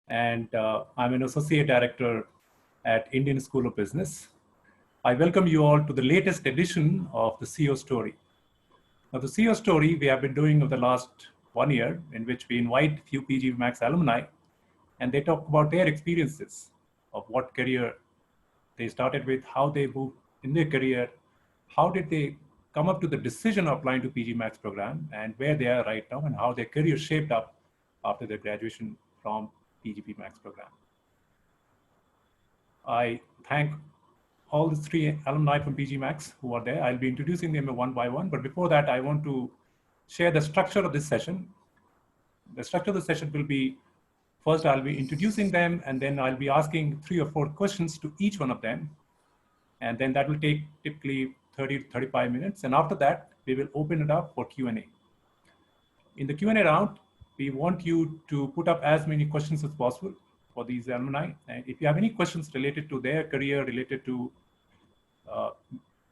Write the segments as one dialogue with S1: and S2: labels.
S1: and I'm an associate director at Indian School of Business. I welcome you all to the latest edition of the CEO Story. Now, the CEO Story we have been doing over the last 1 year, in which we invite few PGPMAX alumni, and they talk about their experiences of what career they started with, how they moved in their career, how did they come up to the decision of applying to PGPMAX program, and where they are right now, and how their career shaped up after their graduation from PGPMAX program. I thank all the three alumni from PGPMAX who are there. I'll be introducing them one by one, but before that, I want to share the structure of this session. The structure of the session will be, first I'll be introducing them, and then I'll be asking 3 or 4 questions to each one of them. And then that will take typically 30 to 35 minutes. And after that, we will open it up for Q&A. In the Q&A round, we want you to put up as many questions as possible for these alumni. And if you have any questions related to their career, related to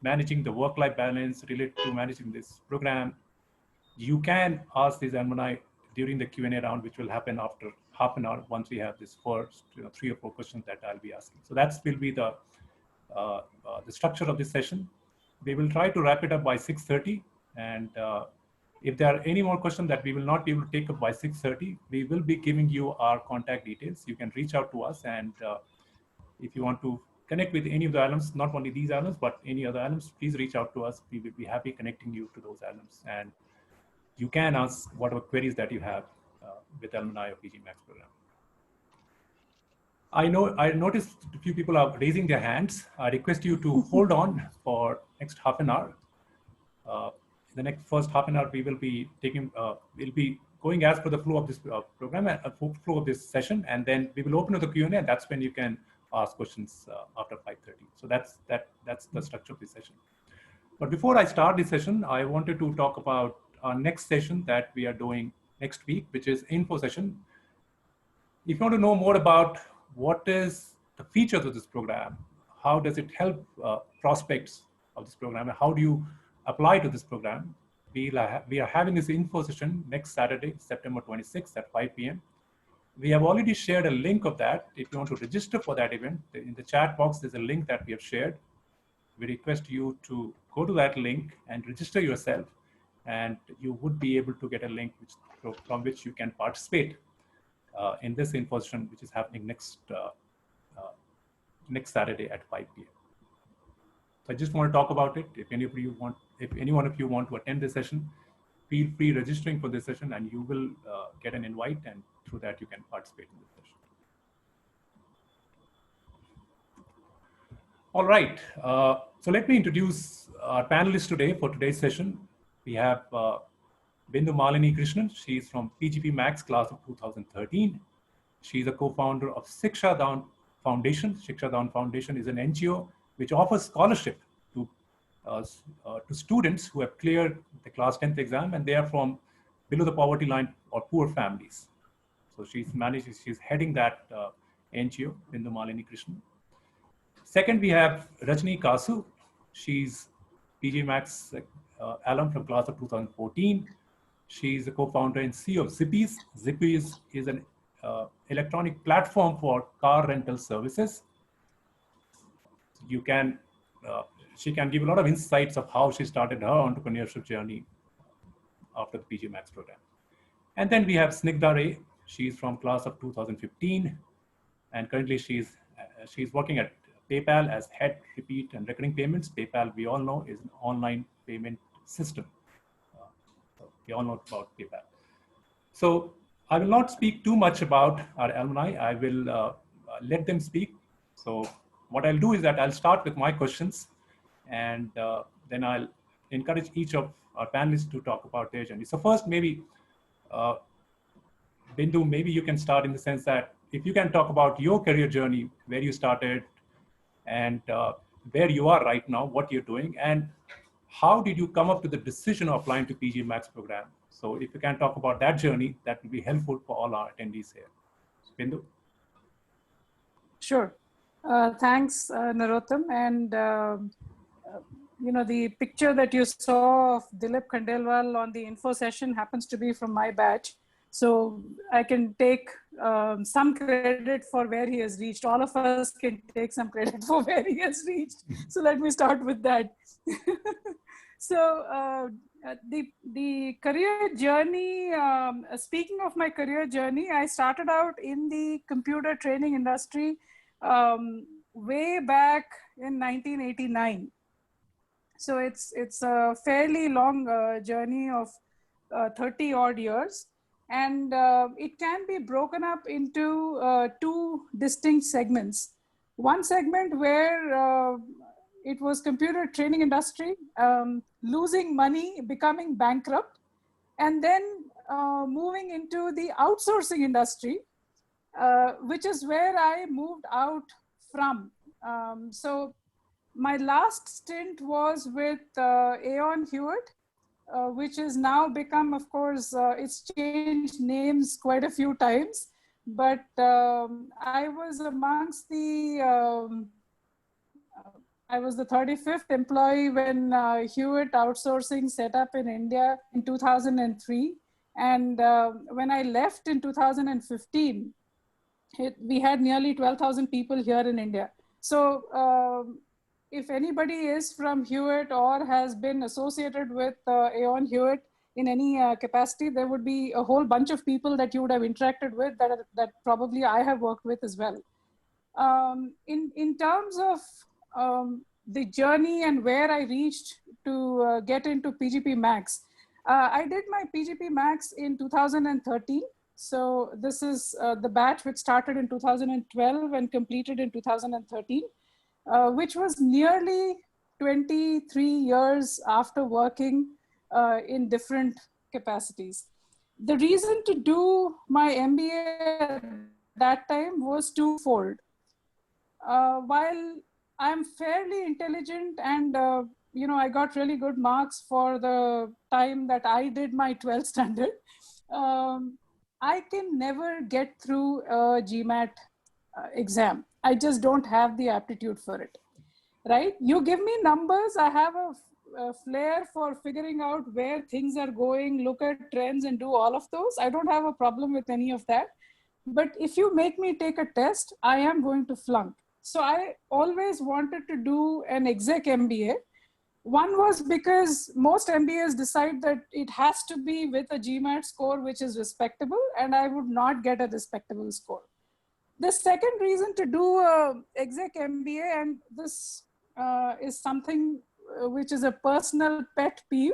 S1: managing the work-life balance, related to managing this program, you can ask these alumni during the Q&A round, which will happen after half an hour once we have this first 3 or 4 questions that I'll be asking. So that will be the structure of this session. We will try to wrap it up by 6:30, and if there are any more questions that we will not be able to take up by 6:30, we will be giving you our contact details. You can reach out to us, and if you want to connect with any of the alums, not only these alums, but any other alums, please reach out to us. We will be happy connecting you to those alums, and you can ask whatever queries that you have with alumni of PGPMAX program. I noticed a few people are raising their hands. I request you to hold on for next half an hour. The next first half an hour, we will be taking, we'll be going as per the flow of this program, flow of this session, and then we will open to the Q&A, and that's when you can ask questions after 5:30. So that's the structure of this session. But before I start this session, I wanted to talk about our next session that we are doing next week, which is info session. If you want to know more about what is the features of this program, how does it help prospects of this program, and how do you apply to this program, we are having this info session next Saturday, September 26th at 5 p.m. We have already shared a link of that. If you want to register for that event, in the chat box, there's a link that we have shared. We request you to go to that link and register yourself, and you would be able to get a link from which you can participate in this info session, which is happening next Saturday at 5 p.m. So I just want to talk about it. If any one of you want to attend this session, feel free registering for this session, and you will get an invite, and through that you can participate in this session. All right. So let me introduce our panelists today for today's session. We have Bindu Malini Krishnan. She's from PGPMAX class of 2013. She's a co-founder of Shiksha Daan Foundation. Shiksha Daan Foundation is an NGO which offers scholarship to students who have cleared the class 10th exam, and they are from below the poverty line or poor families. So she's heading that NGO, Bindu Malini Krishnan. Second, we have Rajni Kasu. She's PGPMAX alum from class of 2014. She's a co-founder and CEO of Zippies. Zippies is an electronic platform for car rental services. She can give a lot of insights of how she started her entrepreneurship journey after the PGPMAX program. And then we have Snigdha Ray. She's from class of 2015, and currently she's working at PayPal as head, repeat, and recurring payments. PayPal, we all know, is an online payment system. So we all know about PayPal. So I will not speak too much about our alumni. I will let them speak. So what I'll do is that I'll start with my questions, and then I'll encourage each of our panelists to talk about their journey. So first, maybe, Bindu, maybe you can start in the sense that if you can talk about your career journey, where you started, and where you are right now, what you're doing, and how did you come up to the decision of applying to PGPMAX program? So if you can talk about that journey, that will be helpful for all our attendees here. Bindu?
S2: Sure. Thanks, Narottam. And, the picture that you saw of Dilip Khandelwal on the info session happens to be from my batch. So I can take some credit for where he has reached. All of us can take some credit for where he has reached. So let me start with that. So the career journey, speaking of my career journey, I started out in the computer training industry way back in 1989. So it's a fairly long journey of 30 odd years. And it can be broken up into two distinct segments. One segment where it was computer training industry, losing money, becoming bankrupt, and then moving into the outsourcing industry, which is where I moved out from. So my last stint was with Aon Hewitt, which has now become, of course, it's changed names quite a few times. But I was amongst the, I was the 35th employee when Hewitt Outsourcing set up in India in 2003. And when I left in 2015, we had nearly 12,000 people here in India. So if anybody is from Hewitt or has been associated with Aon Hewitt in any capacity, there would be a whole bunch of people that you would have interacted with that probably I have worked with as well. In terms of the journey and where I reached to get into PGPMAX, I did my PGPMAX in 2013. So this is the batch which started in 2012 and completed in 2013, which was nearly 23 years after working in different capacities. The reason to do my MBA at that time was twofold. While I'm fairly intelligent and I got really good marks for the time that I did my 12th standard, I can never get through a GMAT exam. I just don't have the aptitude for it, right? You give me numbers, I have a flair for figuring out where things are going, look at trends and do all of those. I don't have a problem with any of that. But if you make me take a test, I am going to flunk. So I always wanted to do an exec MBA. One was because most MBAs decide that it has to be with a GMAT score, which is respectable, and I would not get a respectable score. The second reason to do a exec MBA, and this is something which is a personal pet peeve,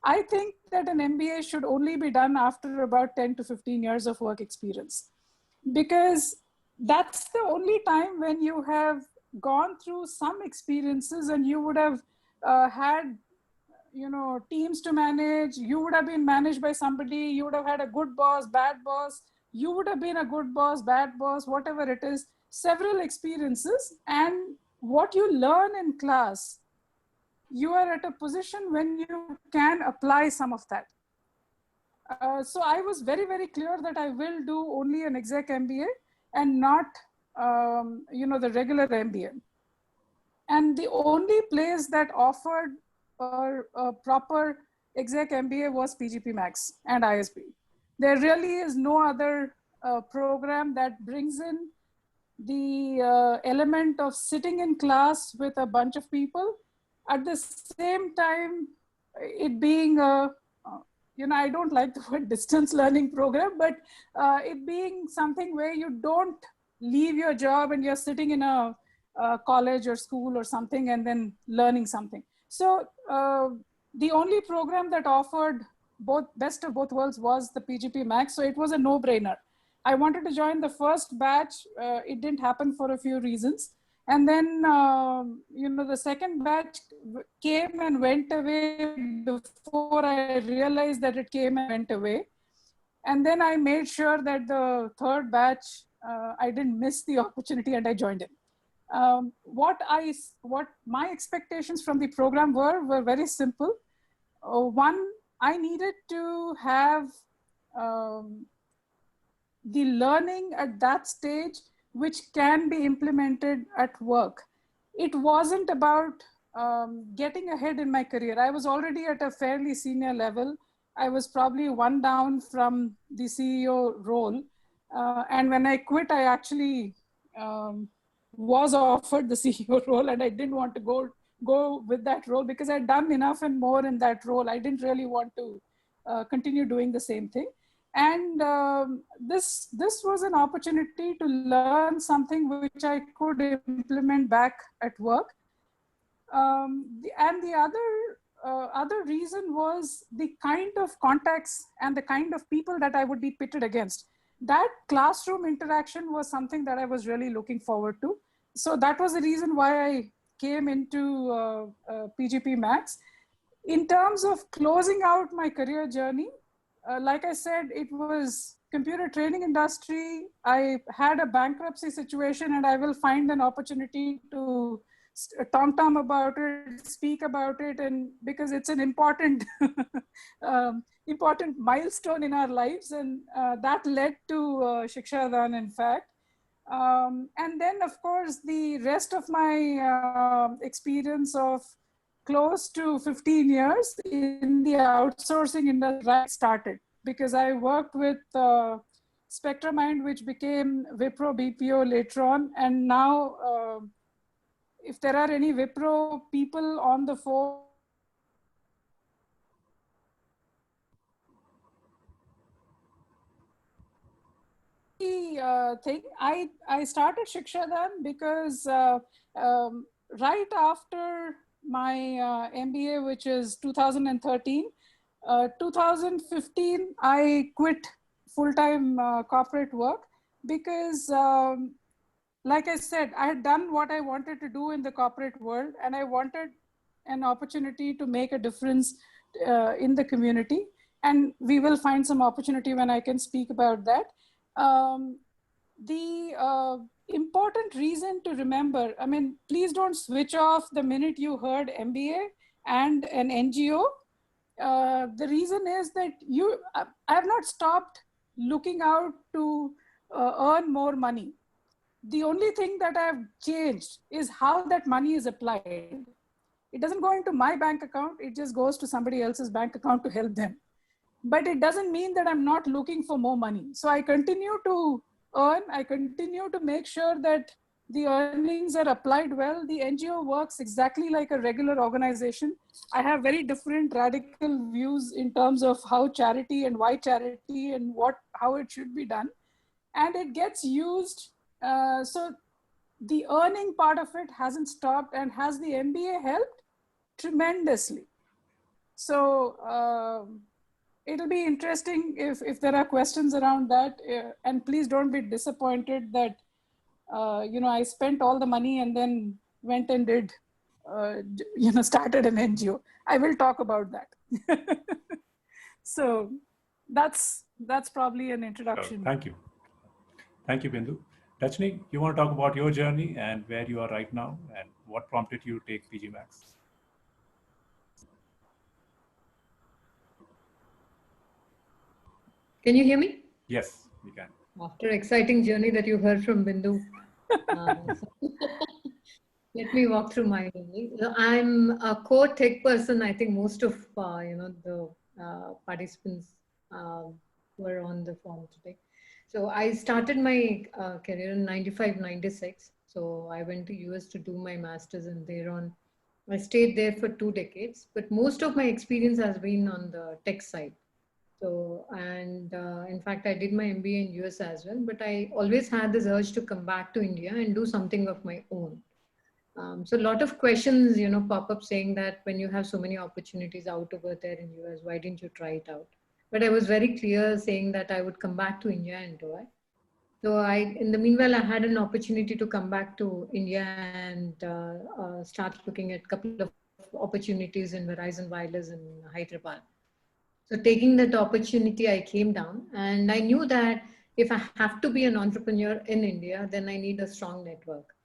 S2: I think that an MBA should only be done after about 10 to 15 years of work experience, because that's the only time when you have gone through some experiences and you would have had teams to manage. You would have been managed by somebody. You would have had a good boss, bad boss. You would have been a good boss, bad boss, whatever it is, several experiences. And what you learn in class, you are at a position when you can apply some of that. So I was very, very clear that I will do only an exec MBA and not, the regular MBA. And the only place that offered a proper exec MBA was PGPMAX and ISB. There really is no other program that brings in the element of sitting in class with a bunch of people. At the same time, it being a, I don't like the word distance learning program, but it being something where you don't leave your job and you're sitting in a college or school or something and then learning something. So the only program that offered both best of both worlds was the PGPMAX. So it was a no-brainer. I wanted to join the first batch. It didn't happen for a few reasons. And then, the second batch came and went away before I realized that it came and went away. And then I made sure that the third batch, I didn't miss the opportunity and I joined it. What my expectations from the program were very simple. One, I needed to have the learning at that stage, which can be implemented at work. It wasn't about getting ahead in my career. I was already at a fairly senior level. I was probably one down from the CEO role. And when I quit, I actually was offered the CEO role, and I didn't want to go with that role because I'd done enough and more in that role. I didn't really want to continue doing the same thing. And this was an opportunity to learn something which I could implement back at work. And the other reason was the kind of contacts and the kind of people that I would be pitted against. That classroom interaction was something that I was really looking forward to. So that was the reason why I came into PGPMAX. In terms of closing out my career journey, like I said, it was computer training industry. I had a bankruptcy situation, and I will find an opportunity to tom about it, speak about it, and because it's an important important milestone in our lives, and that led to Shikshadan, in fact. And then, of course, the rest of my experience of close to 15 years in the outsourcing industry started, because I worked with Spectramind, which became Wipro BPO later on. And now, if there are any Wipro people on the phone, thing, I started Shikshadan because right after my MBA, which is 2013, 2015, I quit full-time corporate work because, like I said, I had done what I wanted to do in the corporate world, and I wanted an opportunity to make a difference in the community. And we will find some opportunity when I can speak about that. The important reason to remember, I mean, please don't switch off the minute you heard MBA and an NGO. The reason is that I have not stopped looking out to earn more money. The only thing that I've changed is how that money is applied. It doesn't go into my bank account, it just goes to somebody else's bank account to help them. But it doesn't mean that I'm not looking for more money. So I continue to earn, I continue to make sure that the earnings are applied well. The NGO works exactly like a regular organization. I have very different radical views in terms of how charity and why charity and how it should be done. And it gets used. So the earning part of it hasn't stopped. And has the MBA helped? Tremendously. So it'll be interesting if there are questions around that. And please don't be disappointed that, I spent all the money and then went and did, started an NGO. I will talk about that. So that's probably an introduction.
S1: Thank you. Thank you, Bindu. Rajni, you want to talk about your journey and where you are right now and what prompted you to take PGMAX?
S3: Can you hear me?
S1: Yes, we can.
S3: After exciting journey that you heard from Bindu, let me walk through my journey. I'm a core tech person. I think most of the participants were on the forum today. So I started my career in 95, 96. So I went to US to do my master's, and thereon I stayed there for 2 decades. But most of my experience has been on the tech side. So, and in fact, I did my MBA in US as well, but I always had this urge to come back to India and do something of my own. So a lot of questions, pop up saying that when you have so many opportunities out over there in US, why didn't you try it out? But I was very clear saying that I would come back to India and do it. So in the meanwhile, I had an opportunity to come back to India and start looking at a couple of opportunities in Verizon Wireless in Hyderabad. So taking that opportunity, I came down, and I knew that if I have to be an entrepreneur in India, then I need a strong network,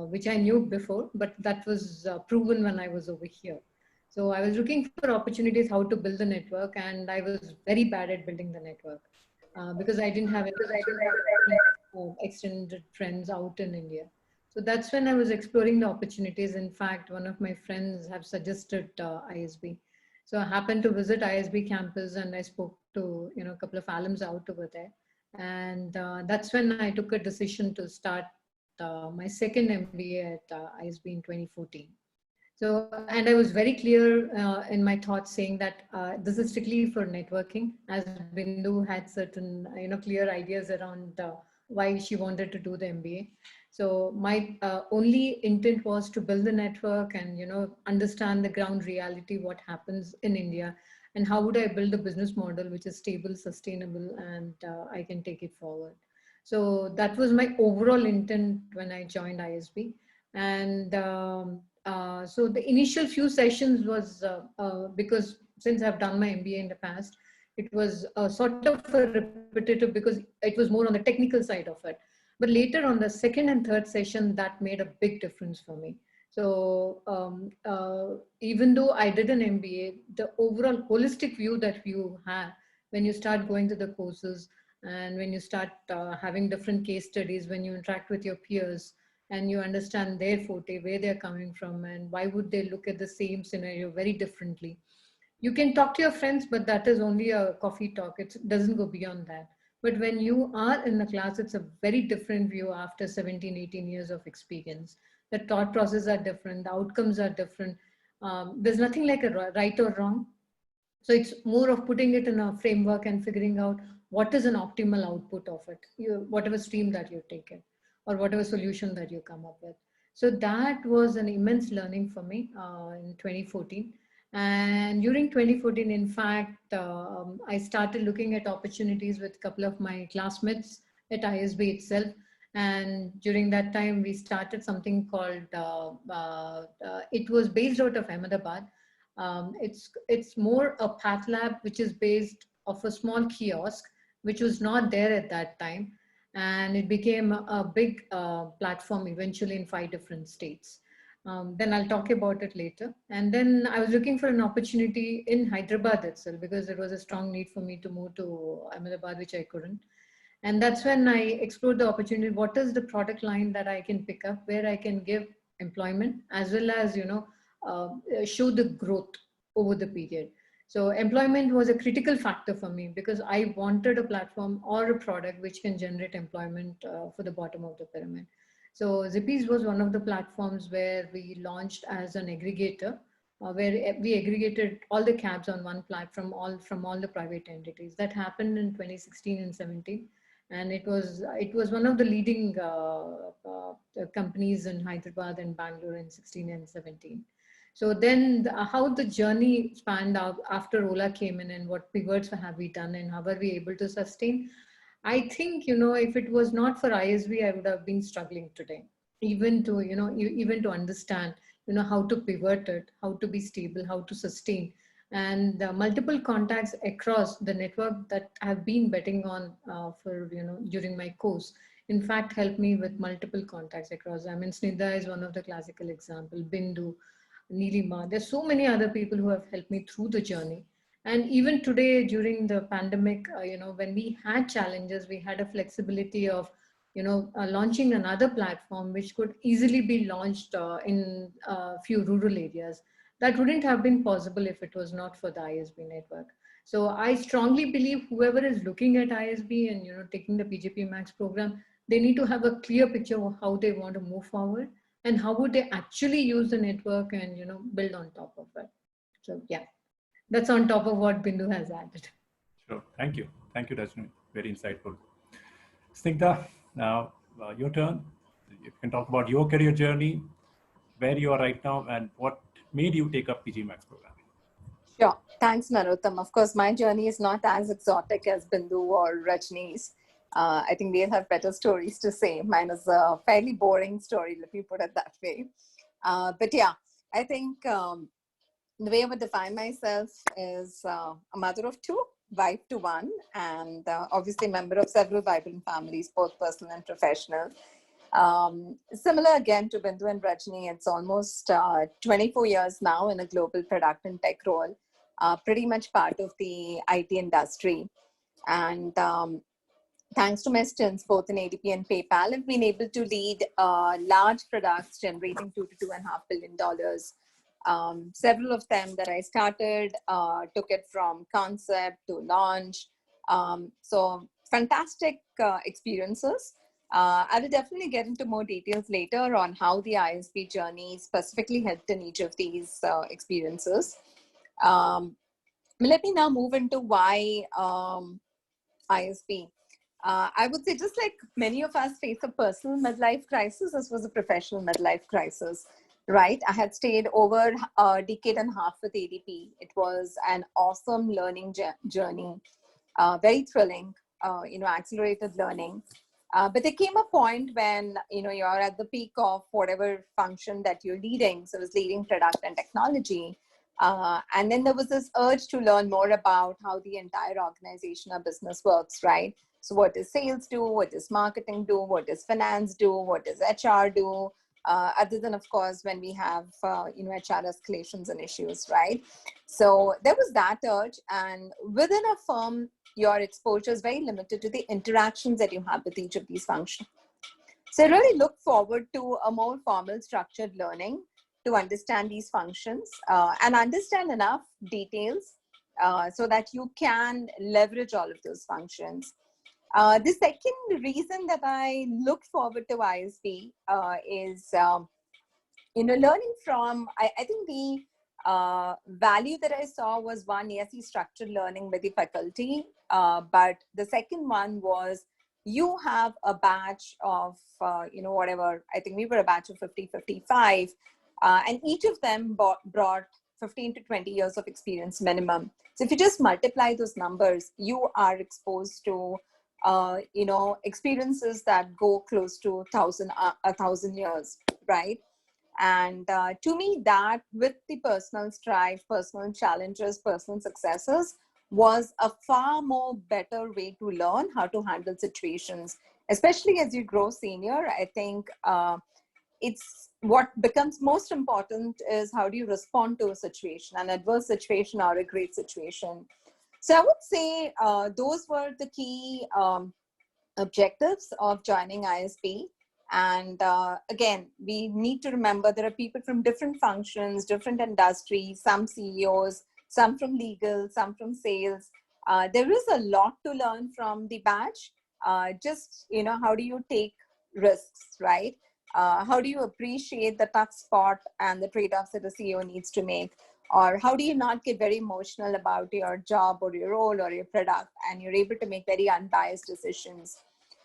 S3: which I knew before, but that was proven when I was over here. So I was looking for opportunities how to build the network, and I was very bad at building the network because I didn't have any extended friends out in India. So that's when I was exploring the opportunities. In fact, one of my friends have suggested ISB. So I happened to visit ISB campus and I spoke to, a couple of alums out over there. And that's when I took a decision to start my second MBA at ISB in 2014. So, and I was very clear in my thoughts saying that this is strictly for networking, as Bindu had certain, clear ideas around why she wanted to do the MBA. So my only intent was to build the network and, understand the ground reality, what happens in India, and how would I build a business model which is stable, sustainable, and I can take it forward. So that was my overall intent when I joined ISB. And so the initial few sessions was because since I've done my MBA in the past, it was sort of a repetitive because it was more on the technical side of it. But later on the second and third session, that made a big difference for me. So even though I did an MBA, the overall holistic view that you have when you start going to the courses and when you start having different case studies, when you interact with your peers, and you understand their forte, where they're coming from, and why would they look at the same scenario very differently. You can talk to your friends, but that is only a coffee talk. It doesn't go beyond that. But when you are in the class, it's a very different view after 17, 18 years of experience. The thought processes are different, the outcomes are different. There's nothing like a right or wrong. So it's more of putting it in a framework and figuring out what is an optimal output of it, whatever stream that you take it, or whatever solution that you come up with. So that was an immense learning for me in 2014. And during 2014, in fact, I started looking at opportunities with a couple of my classmates at ISB itself. And during that time, we started something called, it was based out of Ahmedabad. It's more a path lab, which is based off a small kiosk, which was not there at that time. And it became a big platform eventually in 5 different states. Then I'll talk about it later. And then I was looking for an opportunity in Hyderabad itself because there was a strong need for me to move to Ahmedabad, which I couldn't. And that's when I explored the opportunity. What is the product line that I can pick up where I can give employment as well as, show the growth over the period. So employment was a critical factor for me because I wanted a platform or a product which can generate employment for the bottom of the pyramid. So Zippy's was one of the platforms where we launched as an aggregator, where we aggregated all the cabs on one platform, from all the private entities. That happened in 2016 and 17. And it was one of the leading companies in Hyderabad and Bangalore in 16 and 17. So then how the journey spanned out after Ola came in and what pivots have we done and how are we able to sustain? I think, if it was not for ISB, I would have been struggling today, even to, even to understand, how to pivot it, how to be stable, how to sustain. And multiple contacts across the network that I've been betting on for, during my course, in fact, helped me with multiple contacts across. I mean, Snida is one of the classical example, Bindu, Neelima. There's so many other people who have helped me through the journey. And even today, during the pandemic, when we had challenges, we had a flexibility of, launching another platform which could easily be launched in a few rural areas. That wouldn't have been possible if it was not for the ISB network. So I strongly believe whoever is looking at ISB and taking the PGPMAX program, they need to have a clear picture of how they want to move forward and how would they actually use the network and build on top of it. So yeah, that's on top of what Bindu has added.
S1: Sure, thank you, Rajni. Very insightful. Snigdha, now your turn. You can talk about your career journey, where you are right now, and what made you take up PGMAX program.
S4: Sure. Thanks, Narottam. Of course, my journey is not as exotic as Bindu or Rajni's. I think they'll have better stories to say. Mine is a fairly boring story, let me put it that way. But yeah, I think the way I would define myself is a mother of 2, wife to 1, and obviously member of several vibrant families, both personal and professional. Similar again to Bindu and Rajni, it's almost 24 years now in a global product and tech role, pretty much part of the IT industry. And thanks to my stints, both in ADP and PayPal, I've been able to lead large products generating $2 to $2.5 billion Several of them that I started took it from concept to launch. So fantastic experiences. I will definitely get into more details later on how the ISB journey specifically helped in each of these experiences. Let me now move into why ISB. I would say, just like many of us face a personal midlife crisis, this was a professional midlife crisis, right? I had stayed over a decade and a half with ADP. It was an awesome learning journey, very thrilling, accelerated learning. But there came a point when, you're at the peak of whatever function that you're leading. So I was leading product and technology. And then there was this urge to learn more about how the entire organization or business works, right? So what does sales do? What does marketing do? What does finance do? What does HR do? Other than, of course, when we have, HR escalations and issues, right? So there was that urge. And within a firm, your exposure is very limited to the interactions that you have with each of these functions. So I really look forward to a more formal structured learning to understand these functions and understand enough details so that you can leverage all of those functions. The second reason that I look forward to ISB is, learning from, I think the value that I saw was one, yes, the structured learning with the faculty, but the second one was you have a batch of, whatever, I think we were a batch of 50, 55, and each of them brought 15 to 20 years of experience minimum. So if you just multiply those numbers, you are exposed to, experiences that go close to 1,000 years, right? And to me, that with the personal strife, personal challenges, personal successes was a far more better way to learn how to handle situations, especially as you grow senior. I think it's what becomes most important is how do you respond to a situation, an adverse situation or a great situation. So I would say those were the key objectives of joining ISB. And again, we need to remember there are people from different functions, different industries, some CEOs, some from legal, some from sales. There is a lot to learn from the batch. Just, how do you take risks, right? How do you appreciate the tough spot and the trade-offs that a CEO needs to make? Or how do you not get very emotional about your job or your role or your product, and you're able to make very unbiased decisions?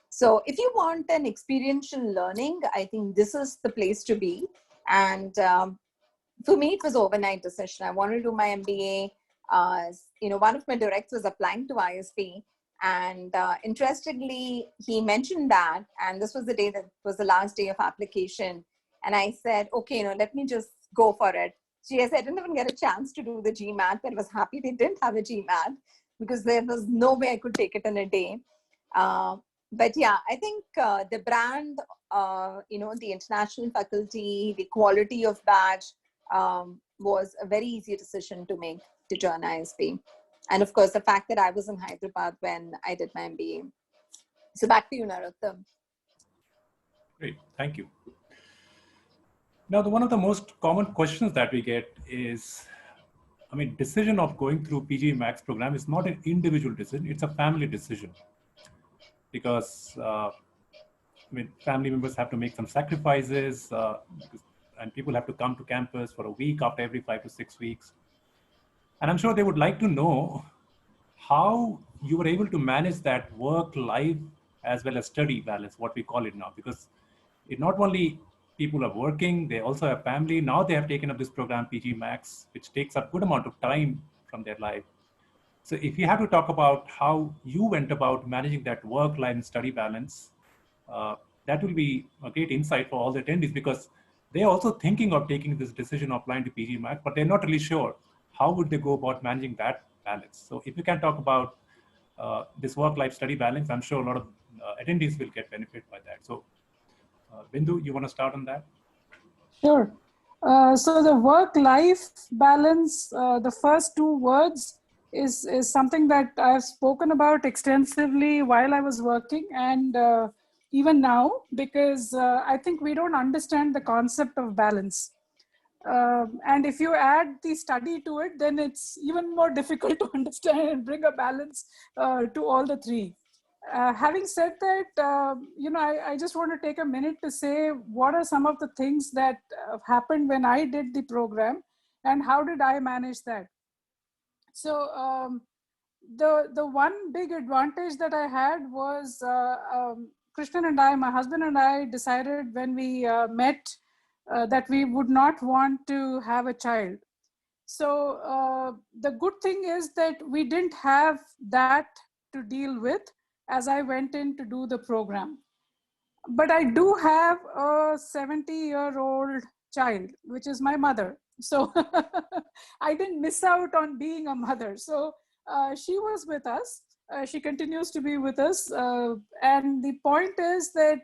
S4: So if you want an experiential learning, I think this is the place to be. And for me, it was an overnight decision. I wanted to do my MBA. One of my directs was applying to ISB. And interestingly, he mentioned that, and this was the day that was the last day of application. And I said, okay, let me just go for it. Yes, I didn't even get a chance to do the GMAT, but I was happy they didn't have a GMAT because there was no way I could take it in a day. But yeah, I think the brand, the international faculty, the quality of batch was a very easy decision to make to join ISB. And of course, the fact that I was in Hyderabad when I did my MBA. So back to you, Narottam.
S1: Great, thank you. Now, one of the most common questions that we get is, decision of going through PGPMAX program is not an individual decision, it's a family decision. Because, family members have to make some sacrifices and people have to come to campus for a week after every 5 to 6 weeks. And I'm sure they would like to know how you were able to manage that work-life as well as study balance, what we call it now, because it not only people are working, they also have family. Now they have taken up this program, PGPMAX, which takes a good amount of time from their life. So if you have to talk about how you went about managing that work-life and study balance, that will be a great insight for all the attendees, because they're also thinking of taking this decision of applying to PGPMAX, but they're not really sure how would they go about managing that balance. So if you can talk about this work-life study balance, I'm sure a lot of attendees will get benefit by that. So Bindu, you want to start on that?
S2: Sure. So the work-life balance, the first two words is something that I've spoken about extensively while I was working, and even now, because I think we don't understand the concept of balance. And if you add the study to it, then it's even more difficult to understand and bring a balance to all the three. Having said that, I just want to take a minute to say what are some of the things that happened when I did the program and how did I manage that. So the one big advantage that I had was Krishnan and I, my husband and I, decided when we met that we would not want to have a child. So the good thing is that we didn't have that to deal with as I went in to do the program. But I do have a 70-year-old child, which is my mother. So I didn't miss out on being a mother. So she was with us. She continues to be with us. And the point is that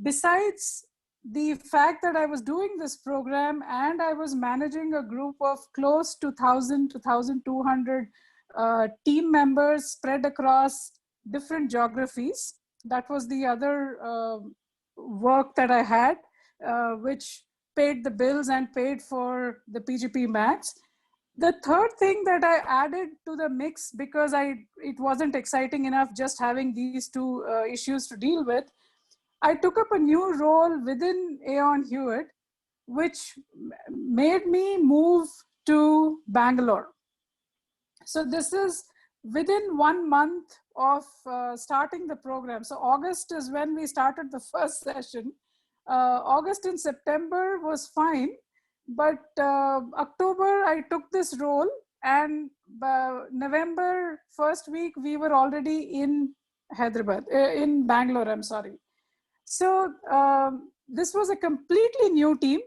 S2: besides the fact that I was doing this program and I was managing a group of close to 1,000 to 1,200 team members spread across different geographies. That was the other work that I had, which paid the bills and paid for the PGPMAX. The third thing that I added to the mix, because it wasn't exciting enough just having these two issues to deal with, I took up a new role within Aon Hewitt, which made me move to Bangalore. So this is within 1 month of starting the program. So August is when we started the first session. August and September was fine, but October I took this role, and November first week we were already in Hyderabad, in Bangalore, I'm sorry. So this was a completely new team,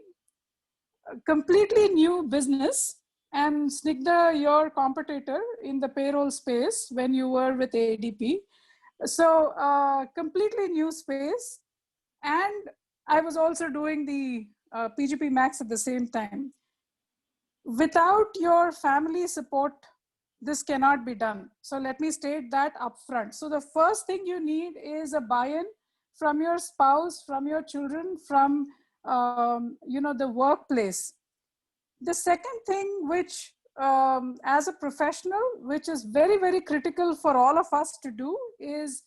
S2: a completely new business. And Snigdha, your competitor in the payroll space when you were with ADP. So completely new space. And I was also doing the PGPMAX at the same time. Without your family support, this cannot be done. So let me state that upfront. So the first thing you need is a buy-in from your spouse, from your children, from the workplace. The second thing, which as a professional, which is very, very critical for all of us to do, is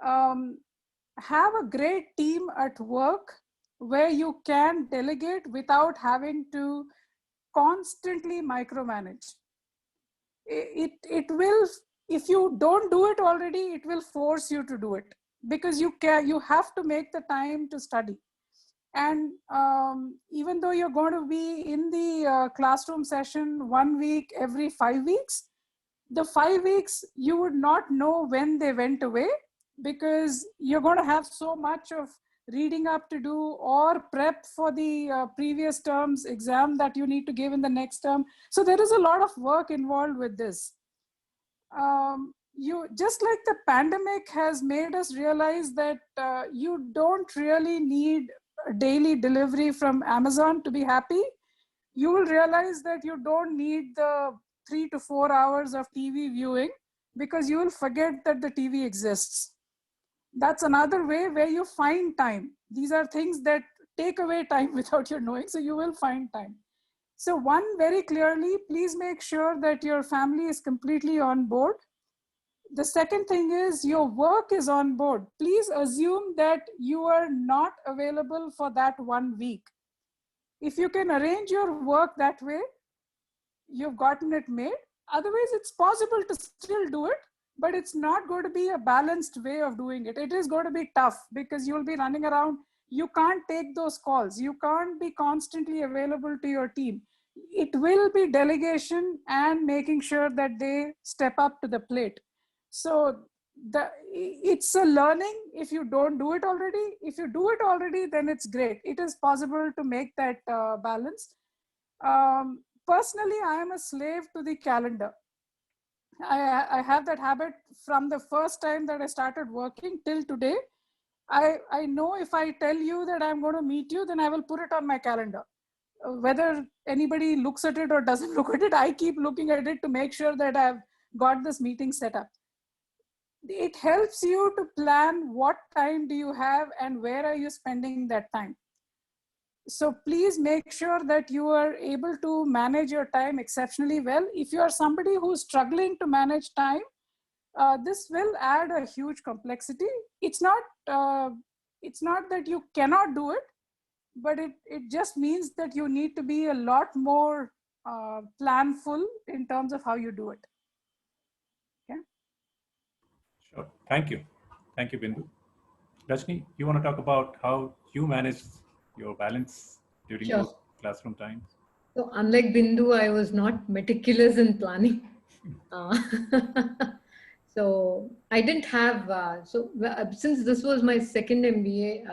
S2: have a great team at work where you can delegate without having to constantly micromanage. It will, if you don't do it already, it will force you to do it, because you have to make the time to study. And even though you're going to be in the classroom session 1 week every 5 weeks, the 5 weeks you would not know when they went away, because you're going to have so much of reading up to do or prep for the previous term's exam that you need to give in the next term. So there is a lot of work involved with this. You just like the pandemic has made us realize that you don't really need a daily delivery from Amazon to be happy. You will realize that you don't need the 3 to 4 hours of TV viewing, because you will forget that the TV exists. That's another way where you find time. These are things that take away time without your knowing, so you will find time. So one, very clearly, please make sure that your family is completely on board. The second thing is your work is on board. Please assume that you are not available for that 1 week. If you can arrange your work that way, you've gotten it made. Otherwise, it's possible to still do it, but it's not going to be a balanced way of doing it. It is going to be tough because you'll be running around. You can't take those calls. You can't be constantly available to your team. It will be delegation and making sure that they step up to the plate. So it's a learning if you don't do it already. If you do it already, then it's great. It is possible to make that balance. Personally, I am a slave to the calendar. I have that habit from the first time that I started working till today. I know if I tell you that I'm going to meet you, then I will put it on my calendar. Whether anybody looks at it or doesn't look at it, I keep looking at it to make sure that I've got this meeting set up. It helps you to plan what time do you have and where are you spending that time. So please make sure that you are able to manage your time exceptionally well. If you are somebody who's struggling to manage time, this will add a huge complexity. It's not that you cannot do it, but it just means that you need to be a lot more planful in terms of how you do it. Okay.
S1: Sure. Thank you. Thank you, Bindu. Rajni, you want to talk about how you manage your balance during
S3: Sure.
S1: your classroom time?
S3: So unlike Bindu, I was not meticulous in planning. So I didn't have, since this was my second MBA,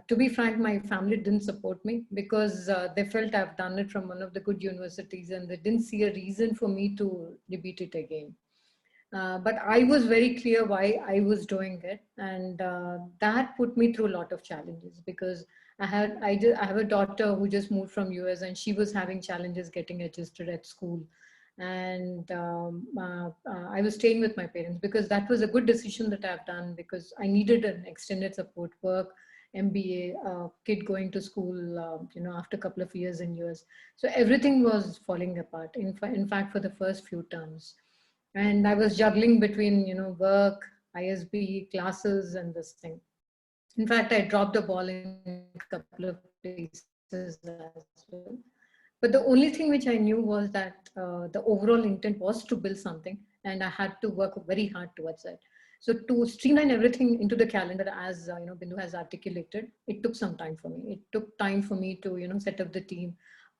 S3: to be frank, my family didn't support me because they felt I've done it from one of the good universities and they didn't see a reason for me to repeat it again. But I was very clear why I was doing it, and that put me through a lot of challenges because I have a daughter who just moved from US and she was having challenges getting adjusted at school, and I was staying with my parents because that was a good decision that I've done because I needed an extended support work. MBA, kid going to school, after a couple of years in US. So everything was falling apart. In fact, for the first few terms. And I was juggling between, work, ISB, classes, and this thing. In fact, I dropped the ball in a couple of places as well. But the only thing which I knew was that the overall intent was to build something, and I had to work very hard towards it. So to streamline everything into the calendar, as Bindu has articulated, it took some time for me. It took time for me to set up the team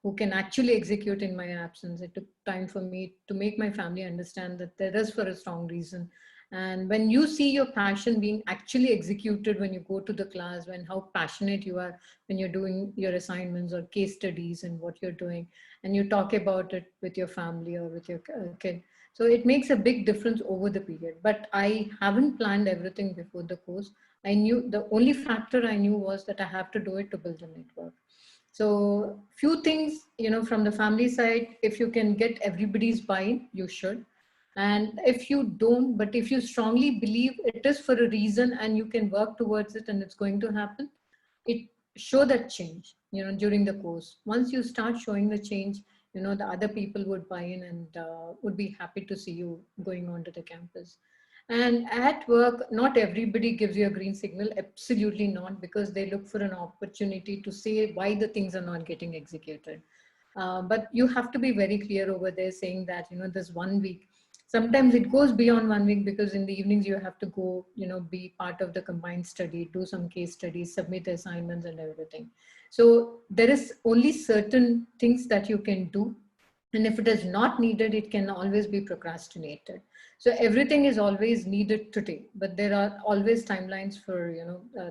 S3: who can actually execute in my absence. It took time for me to make my family understand that there is for a strong reason. And when you see your passion being actually executed when you go to the class, when how passionate you are when you're doing your assignments or case studies and what you're doing, and you talk about it with your family or with your kid. So it makes a big difference over the period. But I haven't planned everything before the course. I knew the only factor I knew was that I have to do it to build a network. So few things, from the family side, if you can get everybody's buy-in, you should. And if you don't, but if you strongly believe it is for a reason and you can work towards it and it's going to happen, it show that change, during the course. Once you start showing the change, the other people would buy in and would be happy to see you going on to the campus. And at work, not everybody gives you a green signal, absolutely not, because they look for an opportunity to say why the things are not getting executed. But you have to be very clear over there saying that, this 1 week, sometimes it goes beyond 1 week because in the evenings you have to go, be part of the combined study, do some case studies, submit assignments and everything. So there is only certain things that you can do. And if it is not needed, it can always be procrastinated. So everything is always needed today, but there are always timelines for,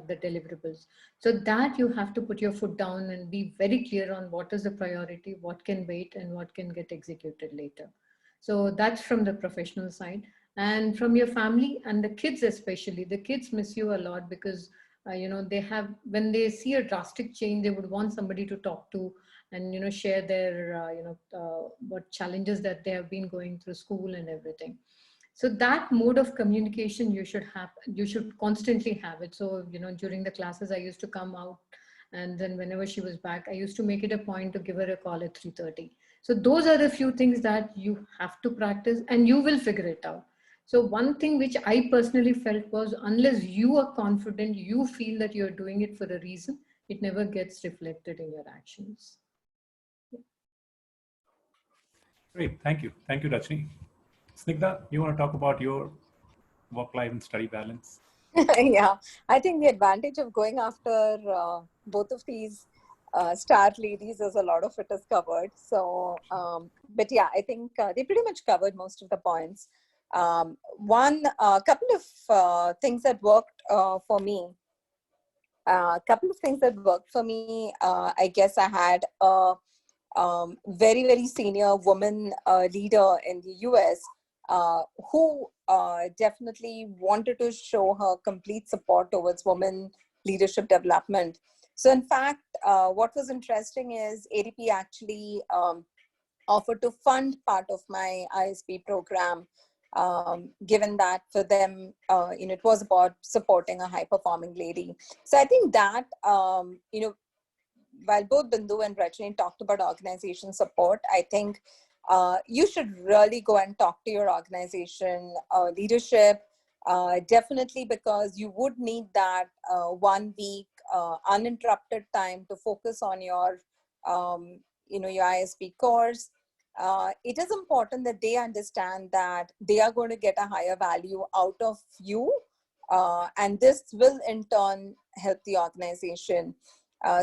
S3: the deliverables. So that you have to put your foot down and be very clear on what is the priority, what can wait and what can get executed later. So that's from the professional side. And from your family and the kids, especially, the kids miss you a lot because, they have, when they see a drastic change, they would want somebody to talk to and, share their, what challenges that they have been going through school and everything. So that mode of communication you should have, you should constantly have it. So, during the classes, I used to come out and then whenever she was back, I used to make it a point to give her a call at 3:30. So those are the few things that you have to practice and you will figure it out. So one thing which I personally felt was unless you are confident, you feel that you're doing it for a reason, it never gets reflected in your actions.
S1: Great. Thank you. Thank you, Rajni. Snigdha, you want to talk about your work-life and study balance?
S4: Yeah, I think the advantage of going after both of these star ladies is a lot of it is covered. So, but yeah, I think they pretty much covered most of the points. One couple of things that worked for me. I guess I had a very, very senior woman leader in the US who definitely wanted to show her complete support towards women leadership development. So in fact, what was interesting is ADP actually offered to fund part of my ISB program, given that for them, it was about supporting a high-performing lady. So I think that, while both Bindu and Rajni talked about organization support, I think you should really go and talk to your organization leadership, definitely, because you would need that 1 week uninterrupted time to focus on your, your ISB course. It is important that they understand that they are going to get a higher value out of you, and this will in turn help the organization.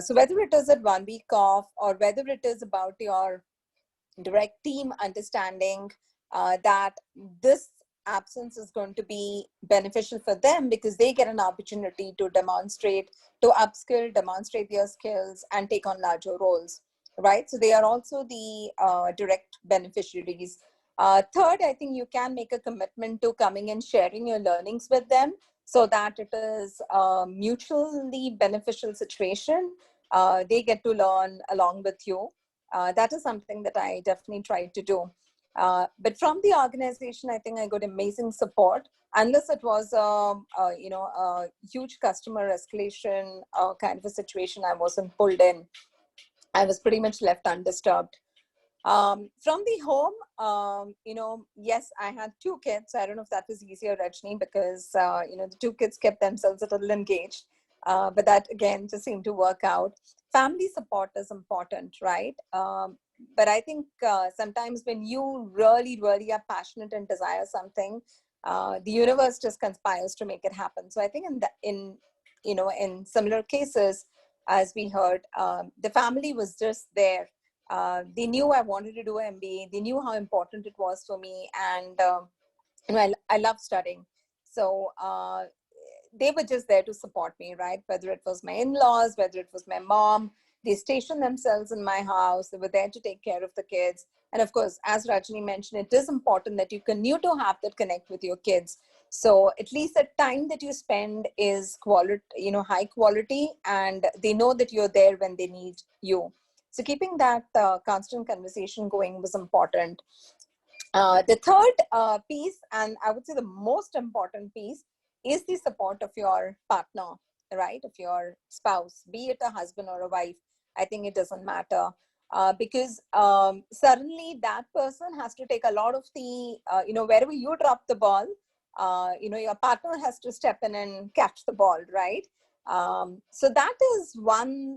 S4: So whether it is at 1 week off or whether it is about your direct team understanding that this absence is going to be beneficial for them because they get an opportunity to demonstrate, to upskill, demonstrate their skills and take on larger roles, right? So they are also the direct beneficiaries. Third, I think you can make a commitment to coming and sharing your learnings with them so that it is a mutually beneficial situation. They get to learn along with you. That is something that I definitely try to do. But from the organization, I think I got amazing support. Unless it was a huge customer escalation kind of a situation, I wasn't pulled in. I was pretty much left undisturbed. From the home, yes, I had 2 kids. I don't know if that was easier, Rajni, because, the 2 kids kept themselves a little engaged. But that, again, just seemed to work out. Family support is important, right? But I think sometimes when you really, really are passionate and desire something, the universe just conspires to make it happen. So I think in similar cases, as we heard, the family was just there. They knew I wanted to do an MBA. They knew how important it was for me, and I love studying. So they were just there to support me, right? Whether it was my in-laws, whether it was my mom, they stationed themselves in my house. They were there to take care of the kids. And of course, as Rajni mentioned, it is important that you continue to have that connect with your kids. So at least the time that you spend is quality, high quality, and they know that you're there when they need you. So keeping that constant conversation going was important. The third piece, and I would say the most important piece, is the support of your partner, right? Of your spouse, be it a husband or a wife. I think it doesn't matter because suddenly that person has to take a lot of the, wherever you drop the ball, your partner has to step in and catch the ball, right? So that is one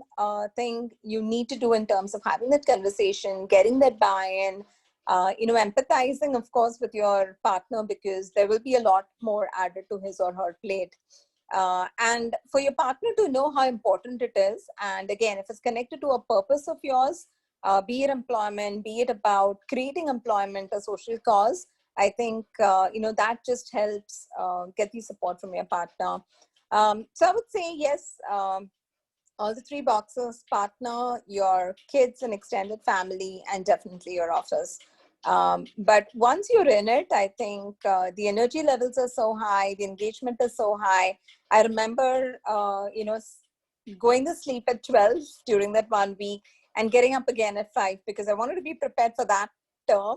S4: thing you need to do in terms of having that conversation, getting that buy-in, empathizing, of course, with your partner because there will be a lot more added to his or her plate. And for your partner to know how important it is. And again, if it's connected to a purpose of yours, be it employment, be it about creating employment, a social cause, I think, that just helps get the support from your partner. So I would say, yes, all the 3 boxes: partner, your kids and extended family, and definitely your office. But once you're in it, I think the energy levels are so high, the engagement is so high. I remember, going to sleep at 12 during that 1 week and getting up again at 5 because I wanted to be prepared for that term.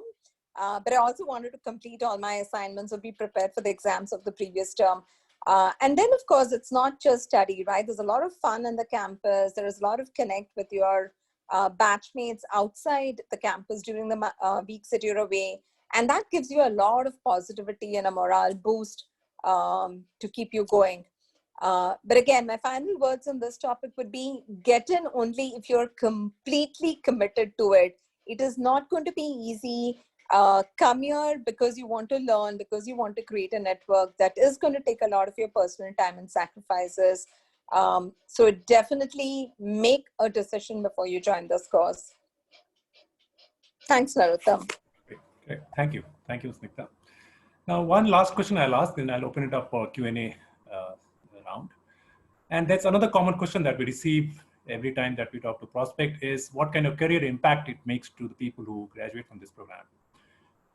S4: But I also wanted to complete all my assignments or be prepared for the exams of the previous term. And then, of course, it's not just study, right? There's a lot of fun on the campus. There is a lot of connect with your batchmates outside the campus during the weeks that you're away. And that gives you a lot of positivity and a morale boost to keep you going. But again, my final words on this topic would be get in only if you're completely committed to it. It is not going to be easy. Come here because you want to learn, because you want to create a network that is going to take a lot of your personal time and sacrifices. So definitely make a decision before you join this course. Thanks, Narottam.
S1: Okay. Thank you, Snigdha. Now, one last question I'll ask, then I'll open it up for Q&A round. And that's another common question that we receive every time that we talk to prospect is what kind of career impact it makes to the people who graduate from this program.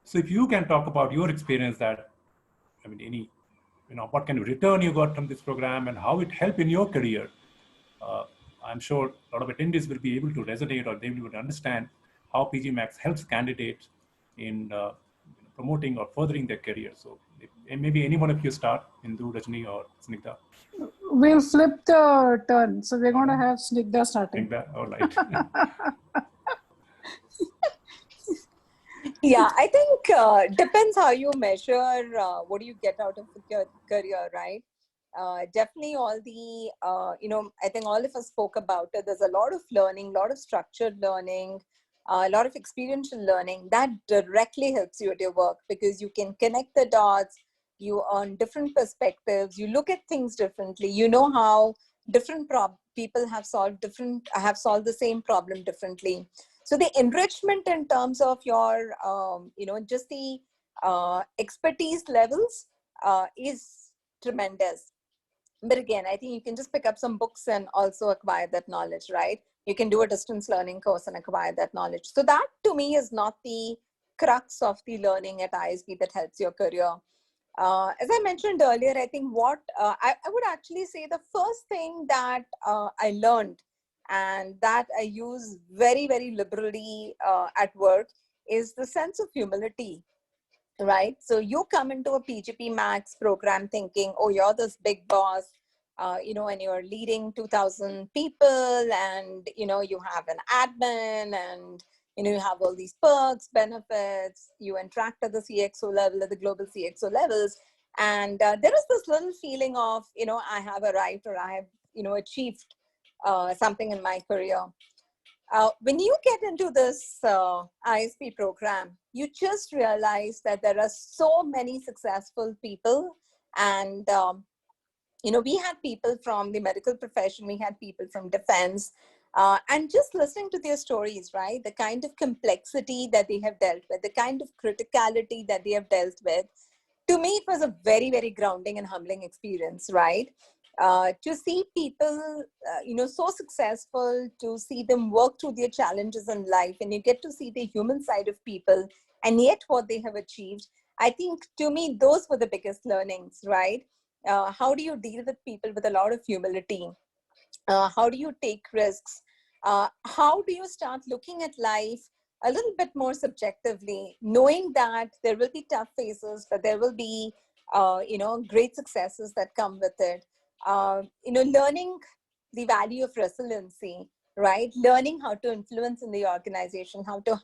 S1: So if you can talk about your experience that, what kind of return you got from this program and how it helped in your career, I'm sure a lot of attendees will be able to resonate or they will understand how PGPMAX helps candidates in promoting or furthering their career. So maybe any one of you start, Hindu, Rajni, or Snigdha.
S2: We'll flip the turn. So we're going to have Snigdha starting.
S1: Snigdha, all right.
S4: Yeah, I think depends how you measure what do you get out of a career, right? Definitely all the, I think all of us spoke about it. There's a lot of learning, a lot of structured learning, a lot of experiential learning that directly helps you at your work because you can connect the dots, you earn different perspectives, you look at things differently, you know how different people have solved the same problem differently. So the enrichment in terms of your, just the expertise levels is tremendous. But again, I think you can just pick up some books and also acquire that knowledge, right? You can do a distance learning course and acquire that knowledge. So that to me is not the crux of the learning at ISB that helps your career. As I mentioned earlier, I think what I would actually say the first thing that I learned and that I use very, very liberally at work is the sense of humility, right? So you come into a PGPMAX program thinking, oh, you're this big boss, and you're leading 2,000 people and, you have an admin and, you have all these perks, benefits, you interact at the CXO level, at the global CXO levels. And there is this little feeling of, I have arrived or I have, achieved something in my career. When you get into this ISP program, you just realize that there are so many successful people. And, we had people from the medical profession, we had people from defense, and just listening to their stories, right? The kind of complexity that they have dealt with, the kind of criticality that they have dealt with. To me, it was a very, very grounding and humbling experience, right? To see people, so successful, to see them work through their challenges in life, and you get to see the human side of people and yet what they have achieved. I think to me, those were the biggest learnings, right? How do you deal with people with a lot of humility? How do you take risks? How do you start looking at life a little bit more subjectively, knowing that there will be tough phases, but there will be, great successes that come with it. Learning the value of resiliency, right? Learning how to influence in the organization, how to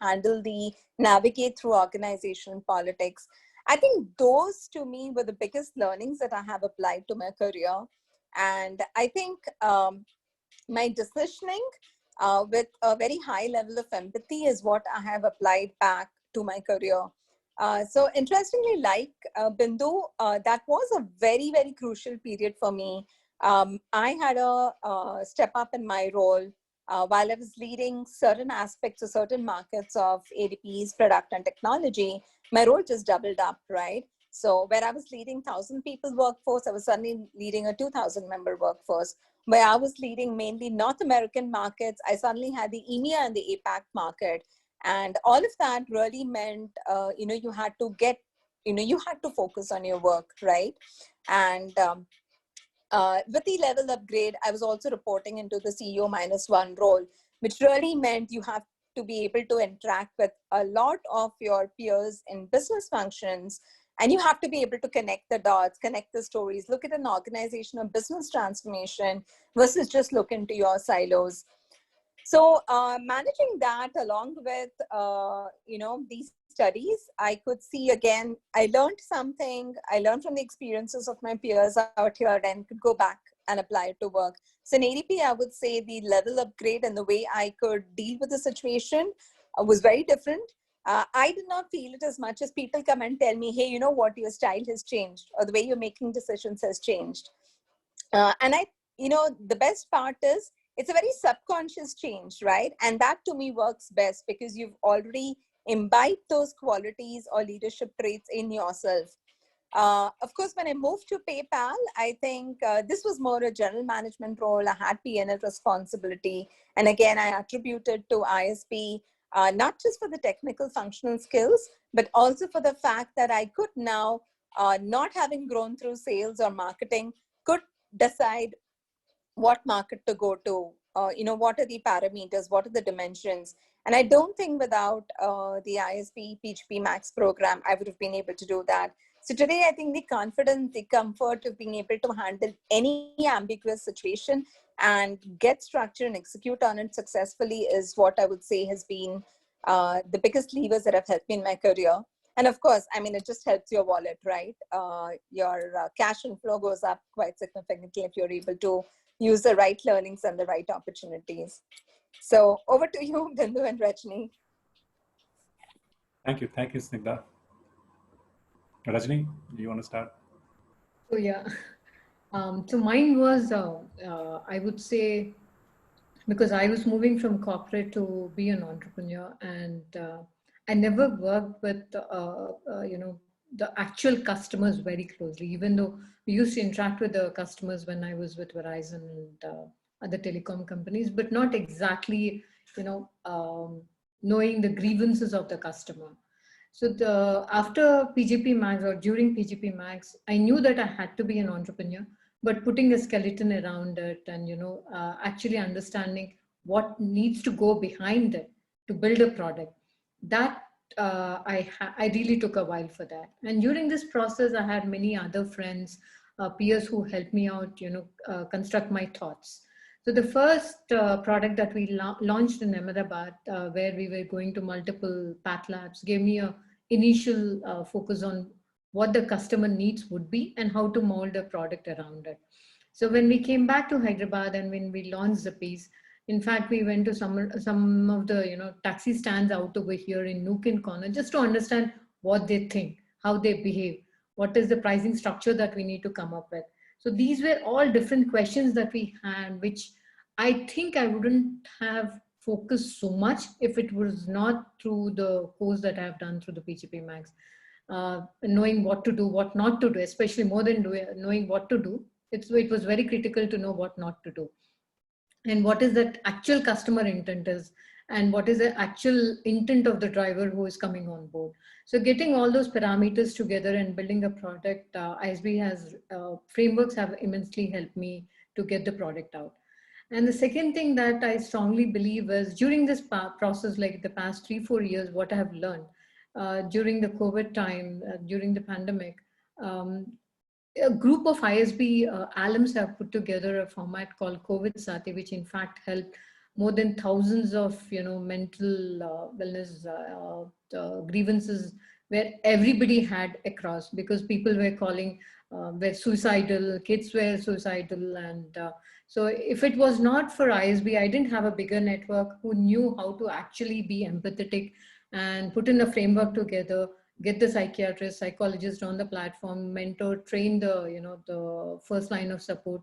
S4: navigate through organization politics. I think those to me were the biggest learnings that I have applied to my career. And I think my decisioning with a very high level of empathy is what I have applied back to my career. So interestingly, like Bindu, that was a very, very crucial period for me. I had a step up in my role while I was leading certain aspects of certain markets of ADP's product and technology. My role just doubled up, right? So where I was leading 1,000 people workforce, I was suddenly leading a 2,000 member workforce. Where I was leading mainly North American markets, I suddenly had the EMEA and the APAC market. And all of that really meant, you had to focus on your work, right? And with the level upgrade, I was also reporting into the CEO -1 role, which really meant you have to be able to interact with a lot of your peers in business functions. And you have to be able to connect the dots, connect the stories, look at an organization of business transformation versus just look into your silos. So managing that along with, these studies, I could see again, I learned something. I learned from the experiences of my peers out here and could go back and apply it to work. So in ADP, I would say the level upgrade and the way I could deal with the situation was very different. I did not feel it as much as people come and tell me, hey, you know what, your style has changed or the way you're making decisions has changed. And the best part is it's a very subconscious change, right? And that to me works best because you've already imbibed those qualities or leadership traits in yourself. Of course, when I moved to PayPal, I think this was more a general management role. I had P&L responsibility. And again, I attributed to ISB, not just for the technical functional skills, but also for the fact that I could now, not having grown through sales or marketing, could decide what market to go to, what are the parameters, what are the dimensions. And I don't think without the ISB PGPMAX program, I would have been able to do that. So today, I think the confidence, the comfort of being able to handle any ambiguous situation and get structure and execute on it successfully is what I would say has been the biggest levers that have helped me in my career. And of course, I mean, it just helps your wallet, right? Your cash inflow goes up quite significantly if you're able to use the right learnings and the right opportunities. So over to you, Bindu and Rajni.
S1: Thank you, Snigdha. Rajni, do you want to start?
S3: So yeah, so mine was, I would say, because I was moving from corporate to be an entrepreneur, and I never worked with, the actual customers very closely, even though we used to interact with the customers when I was with Verizon and other telecom companies, but not exactly, knowing the grievances of the customer. So after PGPMAX or during PGPMAX, I knew that I had to be an entrepreneur, but putting a skeleton around it and, actually understanding what needs to go behind it to build a product, that I really took a while for that. And during this process, I had many other friends, peers who helped me out, construct my thoughts. So the first product that we launched in Ahmedabad, where we were going to multiple path labs, gave me a initial focus on what the customer needs would be and how to mold a product around it. So when we came back to Hyderabad and when we launched the piece, in fact, we went to some of the taxi stands out over here in Nook and Corner just to understand what they think, how they behave, what is the pricing structure that we need to come up with. So these were all different questions that we had, which I think I wouldn't have focused so much if it was not through the course that I've done through the PGPMAX. Knowing what to do, what not to do, especially more than knowing what to do, it was very critical to know what not to do. And what is that actual customer intent is, and what is the actual intent of the driver who is coming on board. So getting all those parameters together and building a product, ISB has frameworks have immensely helped me to get the product out. And the second thing that I strongly believe is during this process, like the past 3-4 years, what I have learned during the COVID time, during the pandemic, a group of ISB alums have put together a format called COVID Sati, which in fact helped more than thousands of mental wellness grievances where everybody had across, because people were calling, were suicidal, kids were suicidal, and so if it was not for ISB, I didn't have a bigger network who knew how to actually be empathetic and put in a framework together, get the psychiatrist, psychologist on the platform, mentor, train the, the first line of support.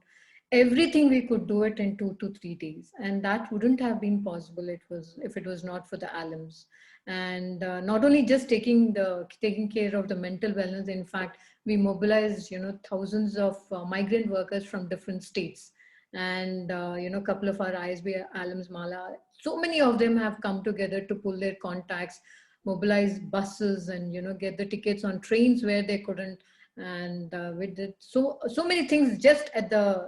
S3: Everything we could do it in 2 to 3 days. And that wouldn't have been possible if it was not for the alums. And not only just taking care of the mental wellness, in fact, we mobilized, thousands of migrant workers from different states. And, a couple of our ISB alums, Mala, so many of them have come together to pull their contacts, mobilize buses, and get the tickets on trains where they couldn't, and we did so many things just at the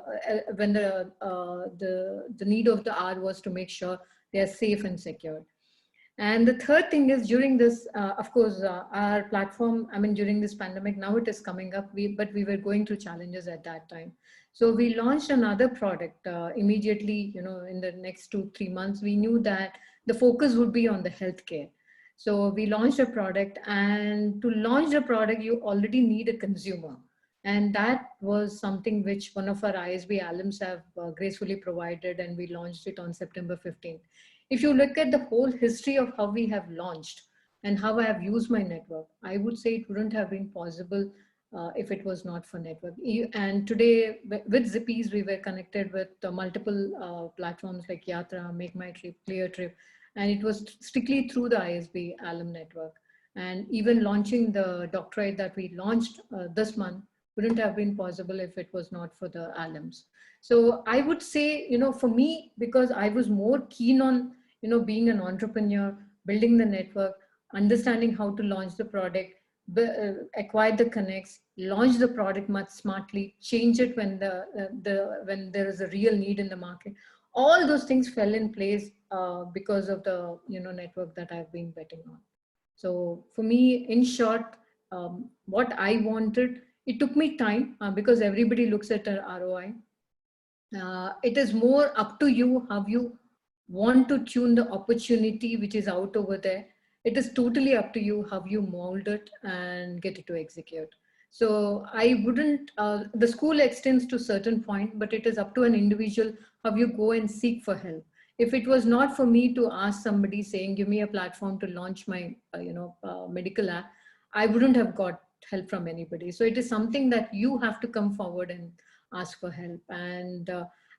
S3: when the need of the hour was to make sure they are safe and secure. And the third thing is during this, of course, our platform, I mean, during this pandemic, now it is coming up, but we were going through challenges at that time. So we launched another product immediately, in the next 2-3 months. We knew that the focus would be on the healthcare. So we launched a product, and to launch a product, you already need a consumer. And that was something which one of our ISB alums have gracefully provided, and we launched it on September 15th. If you look at the whole history of how we have launched and how I have used my network, I would say it wouldn't have been possible if it was not for network. And today with Zippies, we were connected with multiple platforms like Yatra, Make My Trip, Clear Trip, and it was strictly through the ISB alum network. And even launching the doctorate that we launched this month wouldn't have been possible if it was not for the alums. So I would say, for me, because I was more keen on, being an entrepreneur, building the network, understanding how to launch the product, acquire the connects, launch the product much smartly, change it when when there is a real need in the market. All those things fell in place because of the network that I've been betting on. So for me, in short, what I wanted, it took me time because everybody looks at an ROI. It is more up to you how you want to tune the opportunity which is out over there. It is totally up to you how you mold it and get it to execute. So I wouldn't, the school extends to a certain point, but it is up to an individual how you go and seek for help. If it was not for me to ask somebody saying, give me a platform to launch my, medical app, I wouldn't have got help from anybody. So it is something that you have to come forward and ask for help. And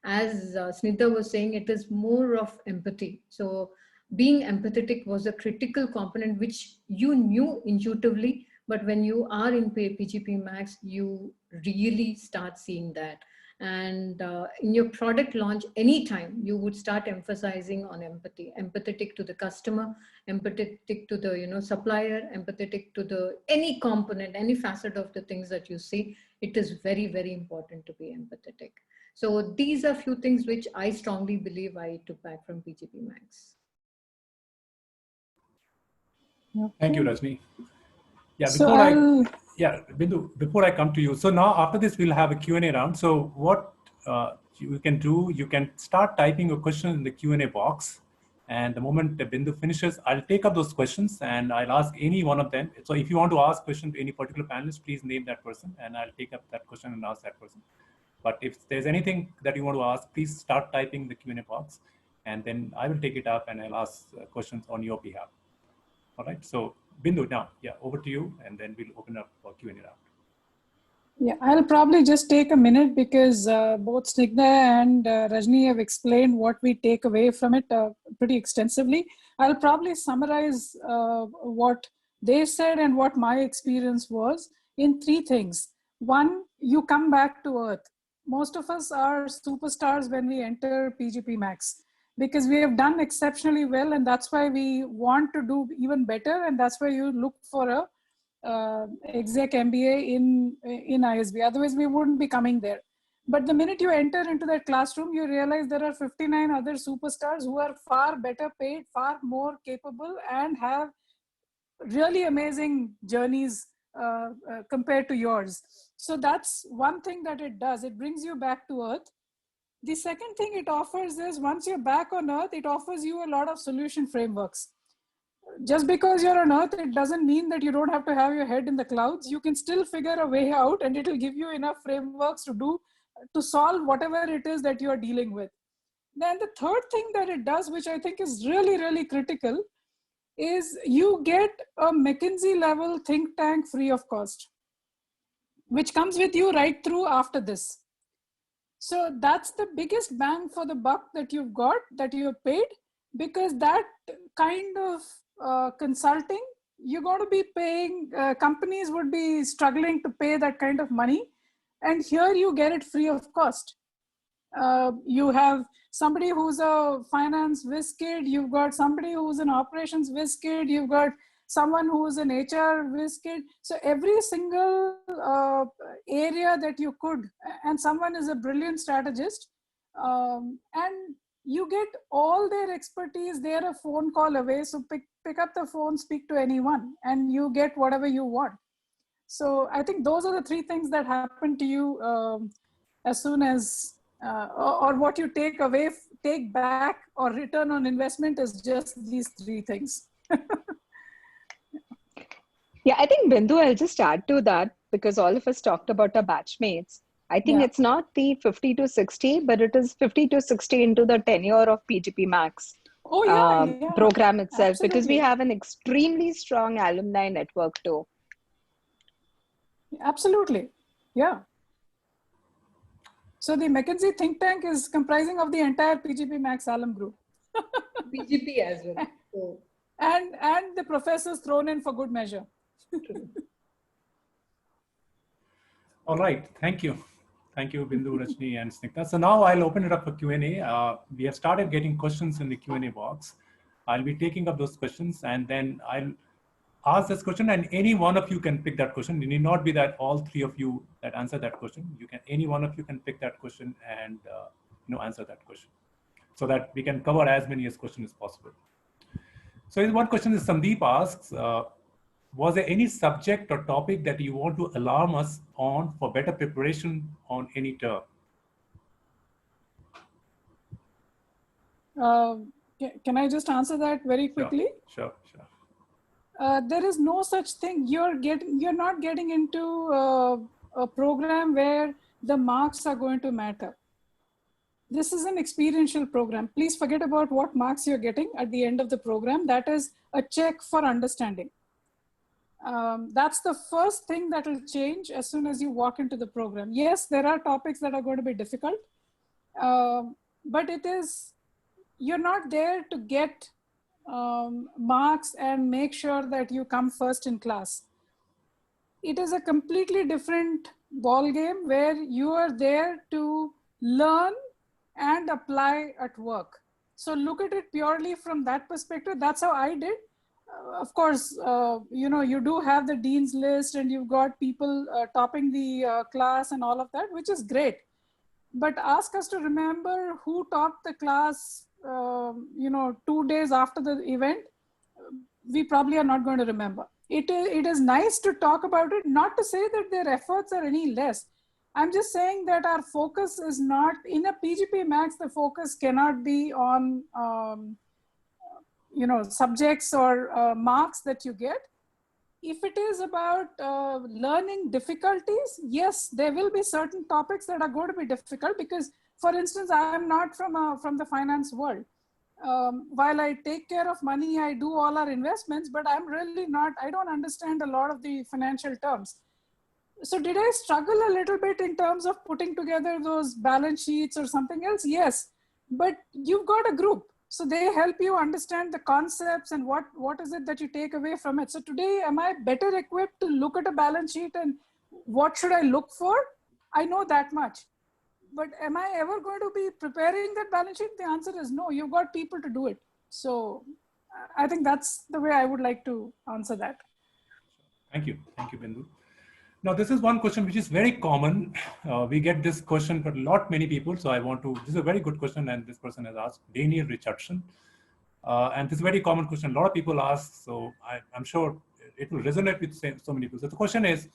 S3: as Snigdha was saying, it is more of empathy. So being empathetic was a critical component which you knew intuitively, but when you are in PGPMAX, you really start seeing that. And in your product launch, anytime you would start emphasizing on empathy, empathetic to the customer, empathetic to the supplier, empathetic to the any component, any facet of the things that you see. It is very, very important to be empathetic. So these are few things which I strongly believe I took back from PGPMAX.
S1: Thank you, Rajni. Yeah,
S2: So
S1: Bindu, before I come to you. So now after this, we'll have a Q&A round. So what you can do, you can start typing a question in the Q&A box. And the moment Bindu finishes, I'll take up those questions and I'll ask any one of them. So if you want to ask a question to any particular panelist, please name that person and I'll take up that question and ask that person. But if there's anything that you want to ask, please start typing the Q&A box and then I will take it up and I'll ask questions on your behalf. All right, so Bindu, now, over to you, and then we'll open up for Q&A round.
S2: Yeah, I'll probably just take a minute because both Snigdha and Rajni have explained what we take away from it pretty extensively. I'll probably summarize what they said and what my experience was in three things. One, you come back to earth. Most of us are superstars when we enter PGPMAX because we have done exceptionally well, and that's why we want to do even better, and that's why you look for a exec MBA in ISB. Otherwise, we wouldn't be coming there. But the minute you enter into that classroom, you realize there are 59 other superstars who are far better paid, far more capable, and have really amazing journeys compared to yours. So that's one thing that it does. It brings you back to earth. The second thing it offers is, once you're back on earth, it offers you a lot of solution frameworks. Just because you're on earth, it doesn't mean that you don't have to have your head in the clouds. You can still figure a way out, and it will give you enough frameworks to solve whatever it is that you're dealing with. Then the third thing that it does, which I think is really, really critical, is you get a McKinsey level think tank free of cost, which comes with you right through after this. So that's the biggest bang for the buck that you've got, that you're paid, because that kind of consulting, you're going to be paying, companies would be struggling to pay that kind of money. And here you get it free of cost. You have somebody who's a finance whiz kid, you've got somebody who's an operations whiz kid, you've got someone who's an HR whiz kid. So every single area that you could, and someone is a brilliant strategist, and you get all their expertise. They're a phone call away. So pick up the phone, speak to anyone, and you get whatever you want. So I think those are the three things that happen to you as soon as, or what you take away, take back, or return on investment is just these three things.
S4: Yeah, I think Bindu, I'll just add to that, because all of us talked about our batchmates. I think it's not the 50 to 60, but it is 50 to 60 into the tenure of PGPMAX program itself, absolutely. Because we have an extremely strong alumni network too.
S2: Absolutely. Yeah. So the McKinsey think tank is comprising of the entire PGPMAX alum group.
S3: PGP as well. So.
S2: And the professors thrown in for good measure.
S1: All right, thank you. Thank you, Bindu, Rajni, and Snigdha. So now I'll open it up for Q&A. We have started getting questions in the Q&A box. I'll be taking up those questions, and then I'll ask this question, and any one of you can pick that question. It need not be that all three of you that answer that question. You can, any one of you can pick that question and answer that question. so that we can cover as many as questions as possible. So here's one question that Sandeep asks, was there any subject or topic that you want to alarm us on for better preparation on any term?
S2: Can I just answer that very quickly?
S1: Sure.
S2: There is no such thing. You're not getting into a program where the marks are going to matter. This is an experiential program. Please forget about what marks you're getting at the end of the program. That is a check for understanding. That's the first thing that will change as soon as you walk into the program. Yes, there are topics that are going to be difficult, but you're not there to get marks and make sure that you come first in class. It is a completely different ball game where you are there to learn and apply at work. So look at it purely from that perspective. That's how I did. Of course, you do have the dean's list and you've got people topping the class and all of that, which is great. But ask us to remember who topped the class, 2 days after the event, we probably are not going to remember. It is nice to talk about it, not to say that their efforts are any less. I'm just saying that our focus is not, in a PGPMAX, the focus cannot be on, subjects or marks that you get. If it is about learning difficulties, yes, there will be certain topics that are going to be difficult because, for instance, I am not from the finance world. While I take care of money, I do all our investments, but I'm really not, I don't understand a lot of the financial terms. So did I struggle a little bit in terms of putting together those balance sheets or something else? Yes, but you've got a group. So they help you understand the concepts and what is it that you take away from it. So today, am I better equipped to look at a balance sheet and what should I look for? I know that much. But am I ever going to be preparing that balance sheet? The answer is no. You've got people to do it. So I think that's the way I would like to answer that.
S1: Thank you, Bindu. Now, this is one question which is very common. We get this question for many people. So this is a very good question. And this person has asked, Daniel Richardson. And this is a very common question. A lot of people ask. So I'm sure it will resonate with so many people. So the question is,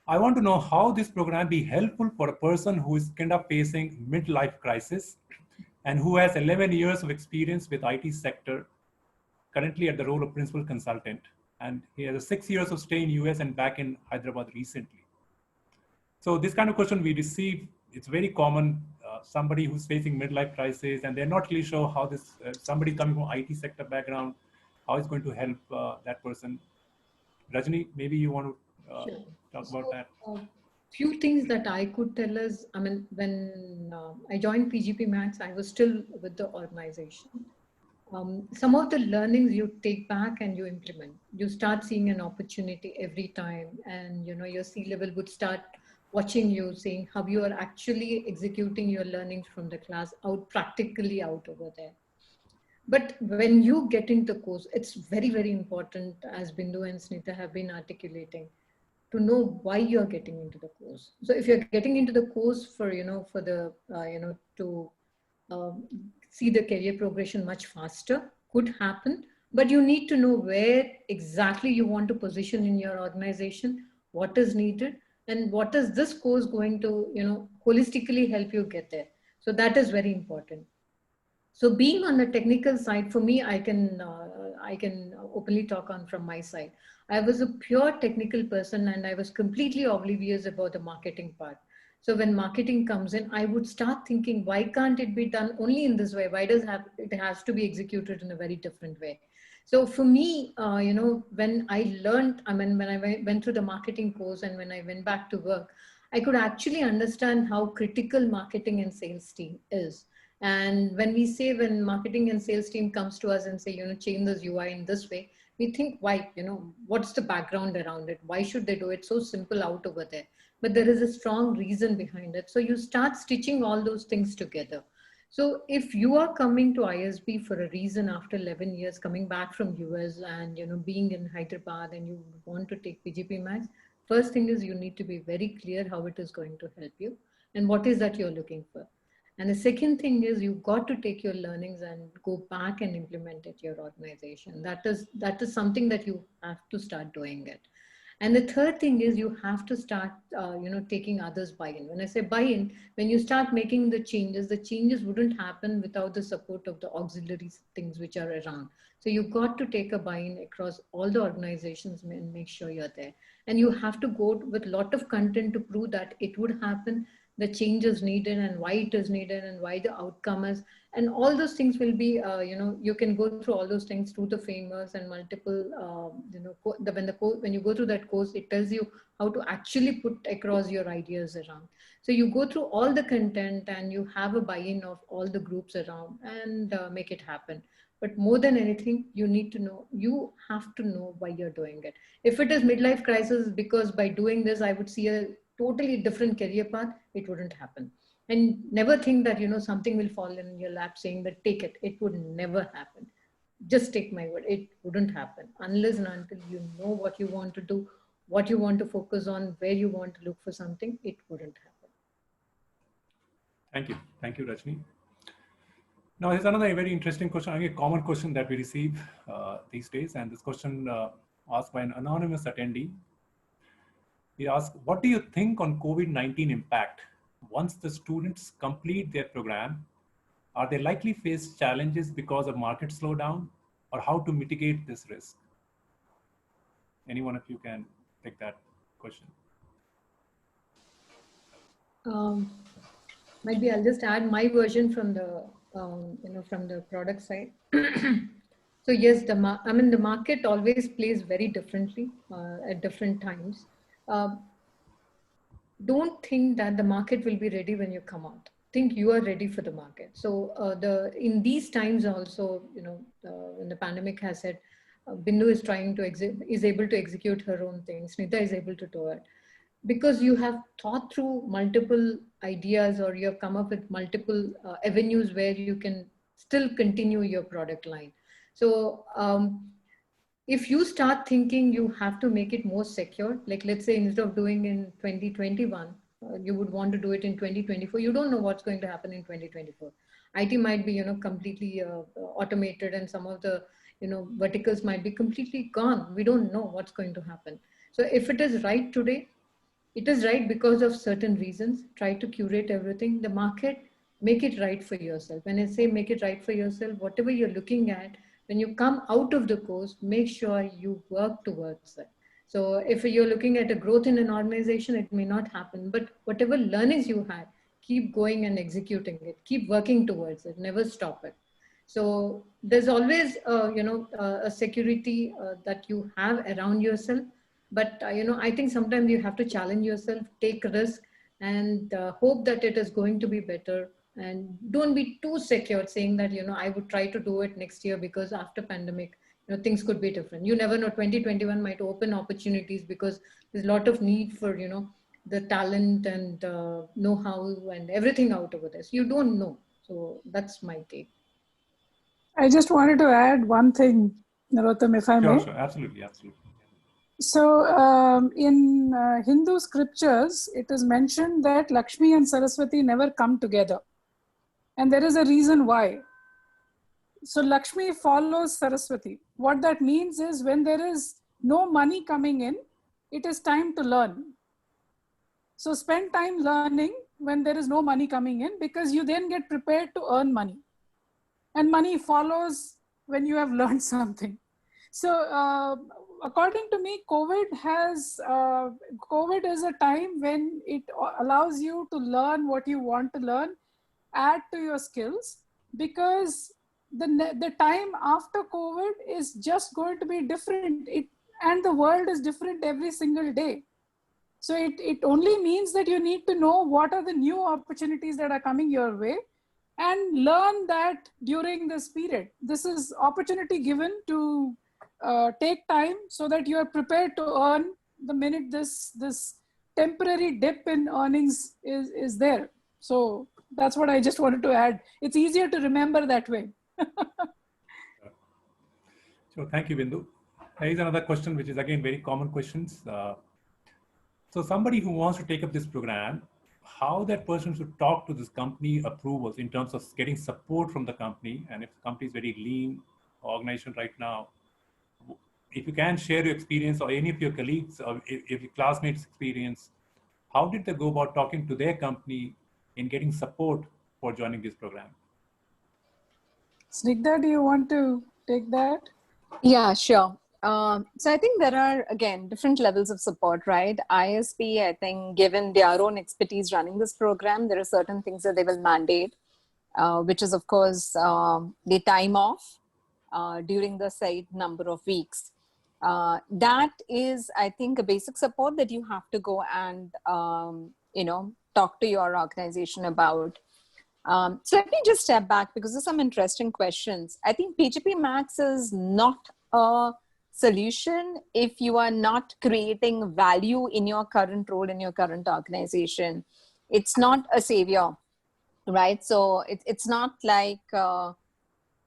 S1: I want to know how this program be helpful for a person who is kind of facing midlife crisis and who has 11 years of experience with IT sector, currently at the role of principal consultant. And he has 6 years of stay in US and back in Hyderabad recently. So this kind of question we receive, it's very common. Somebody who's facing midlife crisis and they're not really sure how this, somebody coming from IT sector background, how it's going to help that person. Rajni, maybe you want to talk about that.
S3: Few things that I could tell is, I mean, when I joined PGPMAX, I was still with the organization. Some of the learnings you take back and you implement. You start seeing an opportunity every time, and your C-level would start watching you, saying how you are actually executing your learnings from the class practically out over there. But when you get into the course, it's very, very important, as Bindu and Snita have been articulating, to know why you're getting into the course. So if you're getting into the course for, to see the career progression much faster, could happen, but you need to know where exactly you want to position in your organization, what is needed, and what is this course going to, holistically help you get there. So that is very important. So being on the technical side, for me, I can openly talk on from my side. I was a pure technical person and I was completely oblivious about the marketing part. So when marketing comes in, I would start thinking, why can't it be done only in this way? Why does it has to be executed in a very different way? So for me, when I learned, when I went through the marketing course and when I went back to work, I could actually understand how critical marketing and sales team is. And when we say, when marketing and sales team comes to us and say, change this UI in this way, we think, why, what's the background around it? Why should they do it so simple out over there? But there is a strong reason behind it. So you start stitching all those things together. So if you are coming to ISB for a reason after 11 years, coming back from US and, being in Hyderabad and you want to take PGPMAX, first thing is you need to be very clear how it is going to help you and what is that you're looking for. And the second thing is you got to take your learnings and go back and implement it your organization. That is something that you have to start doing it. And the third thing is you have to start, taking others buy-in. When I say buy-in, when you start making the changes wouldn't happen without the support of the auxiliary things which are around. So you got to take a buy-in across all the organizations and make sure you're there. And you have to go with a lot of content to prove that it would happen, the change is needed and why it is needed and why the outcome is, and all those things will be, you can go through all those things through the frameworks and multiple, when you go through that course, it tells you how to actually put across your ideas around. So you go through all the content and you have a buy-in of all the groups around and make it happen. But more than anything, you have to know why you're doing it. If it is midlife crisis, because by doing this, I would see a totally different career path, it wouldn't happen. And never think that, something will fall in your lap saying that take it. It would never happen. Just take my word. It wouldn't happen unless and until you know what you want to do, what you want to focus on, where you want to look for something, it wouldn't happen.
S1: Thank you. Thank you, Rajni. Now, here's another very interesting question, a common question that we receive these days. And this question asked by an anonymous attendee. He asked, what do you think on COVID-19 impact? Once the students complete their program, are they likely face challenges because of market slowdown, or how to mitigate this risk? Any one of you can take that question.
S3: Maybe I'll just add my version from the from the product side. So yes, the market always plays very differently at different times. Don't think that the market will be ready when you come out. Think you are ready for the market. So in these times also, when the pandemic has said, Bindu is able to execute her own things. Snita is able to do it. Because you have thought through multiple ideas, or you have come up with multiple avenues where you can still continue your product line. So if you start thinking you have to make it more secure, like let's say instead of doing in 2021, you would want to do it in 2024. You don't know what's going to happen in 2024. IT might be, completely automated, and some of the, verticals might be completely gone. We don't know what's going to happen. So if it is right today, it is right because of certain reasons. Try to curate everything. The market, make it right for yourself. When I say make it right for yourself, whatever you're looking at, when you come out of the course, make sure you work towards it. So if you're looking at a growth in an organization, it may not happen, but whatever learnings you had, keep going and executing it, keep working towards it, never stop it. So there's always, a security that you have around yourself. But, I think sometimes you have to challenge yourself, take risk, and hope that it is going to be better. And don't be too secure saying that, I would try to do it next year because after pandemic, things could be different. You never know, 2021 might open opportunities because there's a lot of need for, the talent and know-how and everything out over there. So you don't know. So that's my take.
S2: I just wanted to add one thing, Narottam, if I may.
S1: Sure, absolutely, absolutely.
S2: So in Hindu scriptures, it is mentioned that Lakshmi and Saraswati never come together. And there is a reason why. So Lakshmi follows Saraswati. What that means is when there is no money coming in, it is time to learn. So spend time learning when there is no money coming in, because you then get prepared to earn money. And money follows when you have learned something. So according to me, COVID is a time when it allows you to learn what you want to learn, add to your skills, because the time after COVID is just going to be different. And the world is different every single day. So it only means that you need to know what are the new opportunities that are coming your way and learn that during this period. This is opportunity given to take time so that you are prepared to earn the minute this temporary dip in earnings is there. So that's what I just wanted to add. It's easier to remember that way.
S1: So thank you, Bindu. Here is another question, which is again very common questions. So somebody who wants to take up this program, how that person should talk to this company approvals in terms of getting support from the company. And if the company is very lean organization right now, if you can share your experience or any of your colleagues or if your classmates experience, how did they go about talking to their company in getting support for joining this program?
S2: Snigdha, do you want to take that?
S4: Yeah, sure. So I think there are, again, different levels of support, right? ISB, I think, given their own expertise running this program, there are certain things that they will mandate, which is, of course, the time off during the said number of weeks. That is, I think, a basic support that you have to go and, talk to your organization about. So let me just step back because there's some interesting questions. I think PGPMAX is not a solution if you are not creating value in your current role in your current organization. It's not a savior, right? So it's not like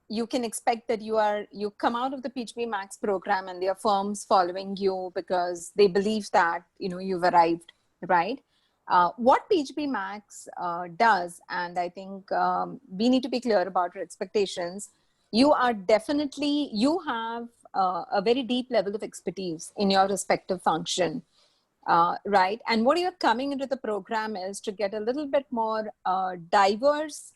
S4: you can expect that you come out of the PGPMAX program and there are firms following you because they believe that you've arrived, right? What PGPMAX does, and I think we need to be clear about our expectations, you have a very deep level of expertise in your respective function, right? And what you're coming into the program is to get a little bit more diverse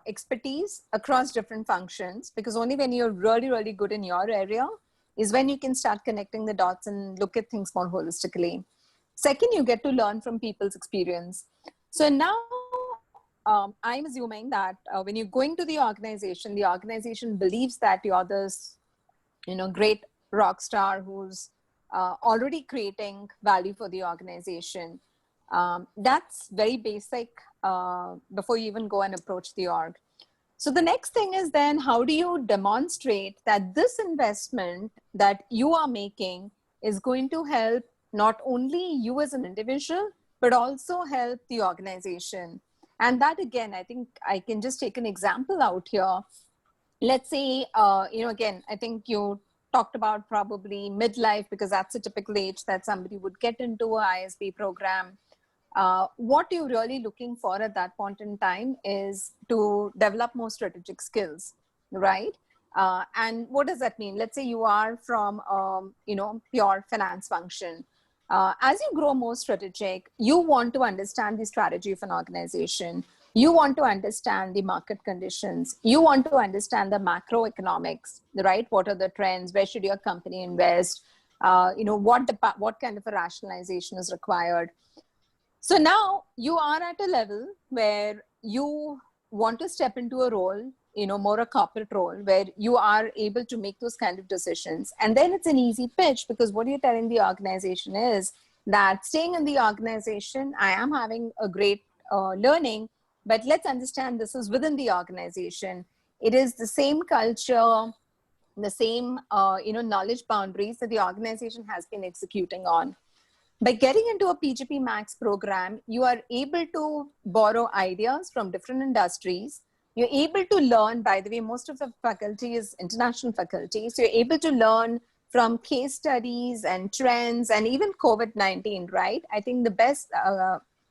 S4: expertise across different functions, because only when you're really, really good in your area is when you can start connecting the dots and look at things more holistically. Second, you get to learn from people's experience. So now I'm assuming that when you're going to the organization believes that you're this, great rock star who's already creating value for the organization. That's very basic before you even go and approach the org. So the next thing is then, how do you demonstrate that this investment that you are making is going to help not only you as an individual, but also help the organization? And that, again, I think I can just take an example out here. Let's say, again, I think you talked about probably midlife, because that's a typical age that somebody would get into a ISB program. What you're really looking for at that point in time is to develop more strategic skills, right? And what does that mean? Let's say you are from, pure finance function. As you grow more strategic, you want to understand the strategy of an organization. You want to understand the market conditions. You want to understand the macroeconomics, right? What are the trends? Where should your company invest? What kind of a rationalization is required? So now you are at a level where you want to step into a role, more a corporate role, where you are able to make those kind of decisions. And then it's an easy pitch, because what you're telling the organization is that staying in the organization, I am having a great learning, but let's understand this is within the organization. It is the same culture, the same, knowledge boundaries that the organization has been executing on. By getting into a PGPMAX program, you are able to borrow ideas from different industries. You're able to learn, by the way, most of the faculty is international faculty. So you're able to learn from case studies and trends and even COVID-19, right? I think the best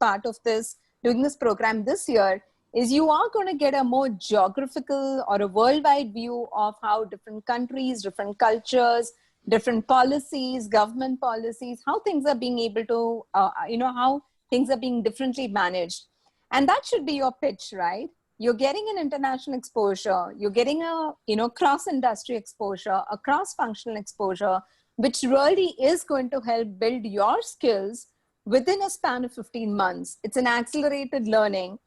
S4: part of doing this program this year is you are going to get a more geographical or a worldwide view of how different countries, different cultures, different policies, government policies, how things are being able to, how things are being differently managed. And that should be your pitch, right? You're getting an international exposure. You're getting a, cross-industry exposure, a cross-functional exposure, which really is going to help build your skills within a span of 15 months. It's an accelerated learning.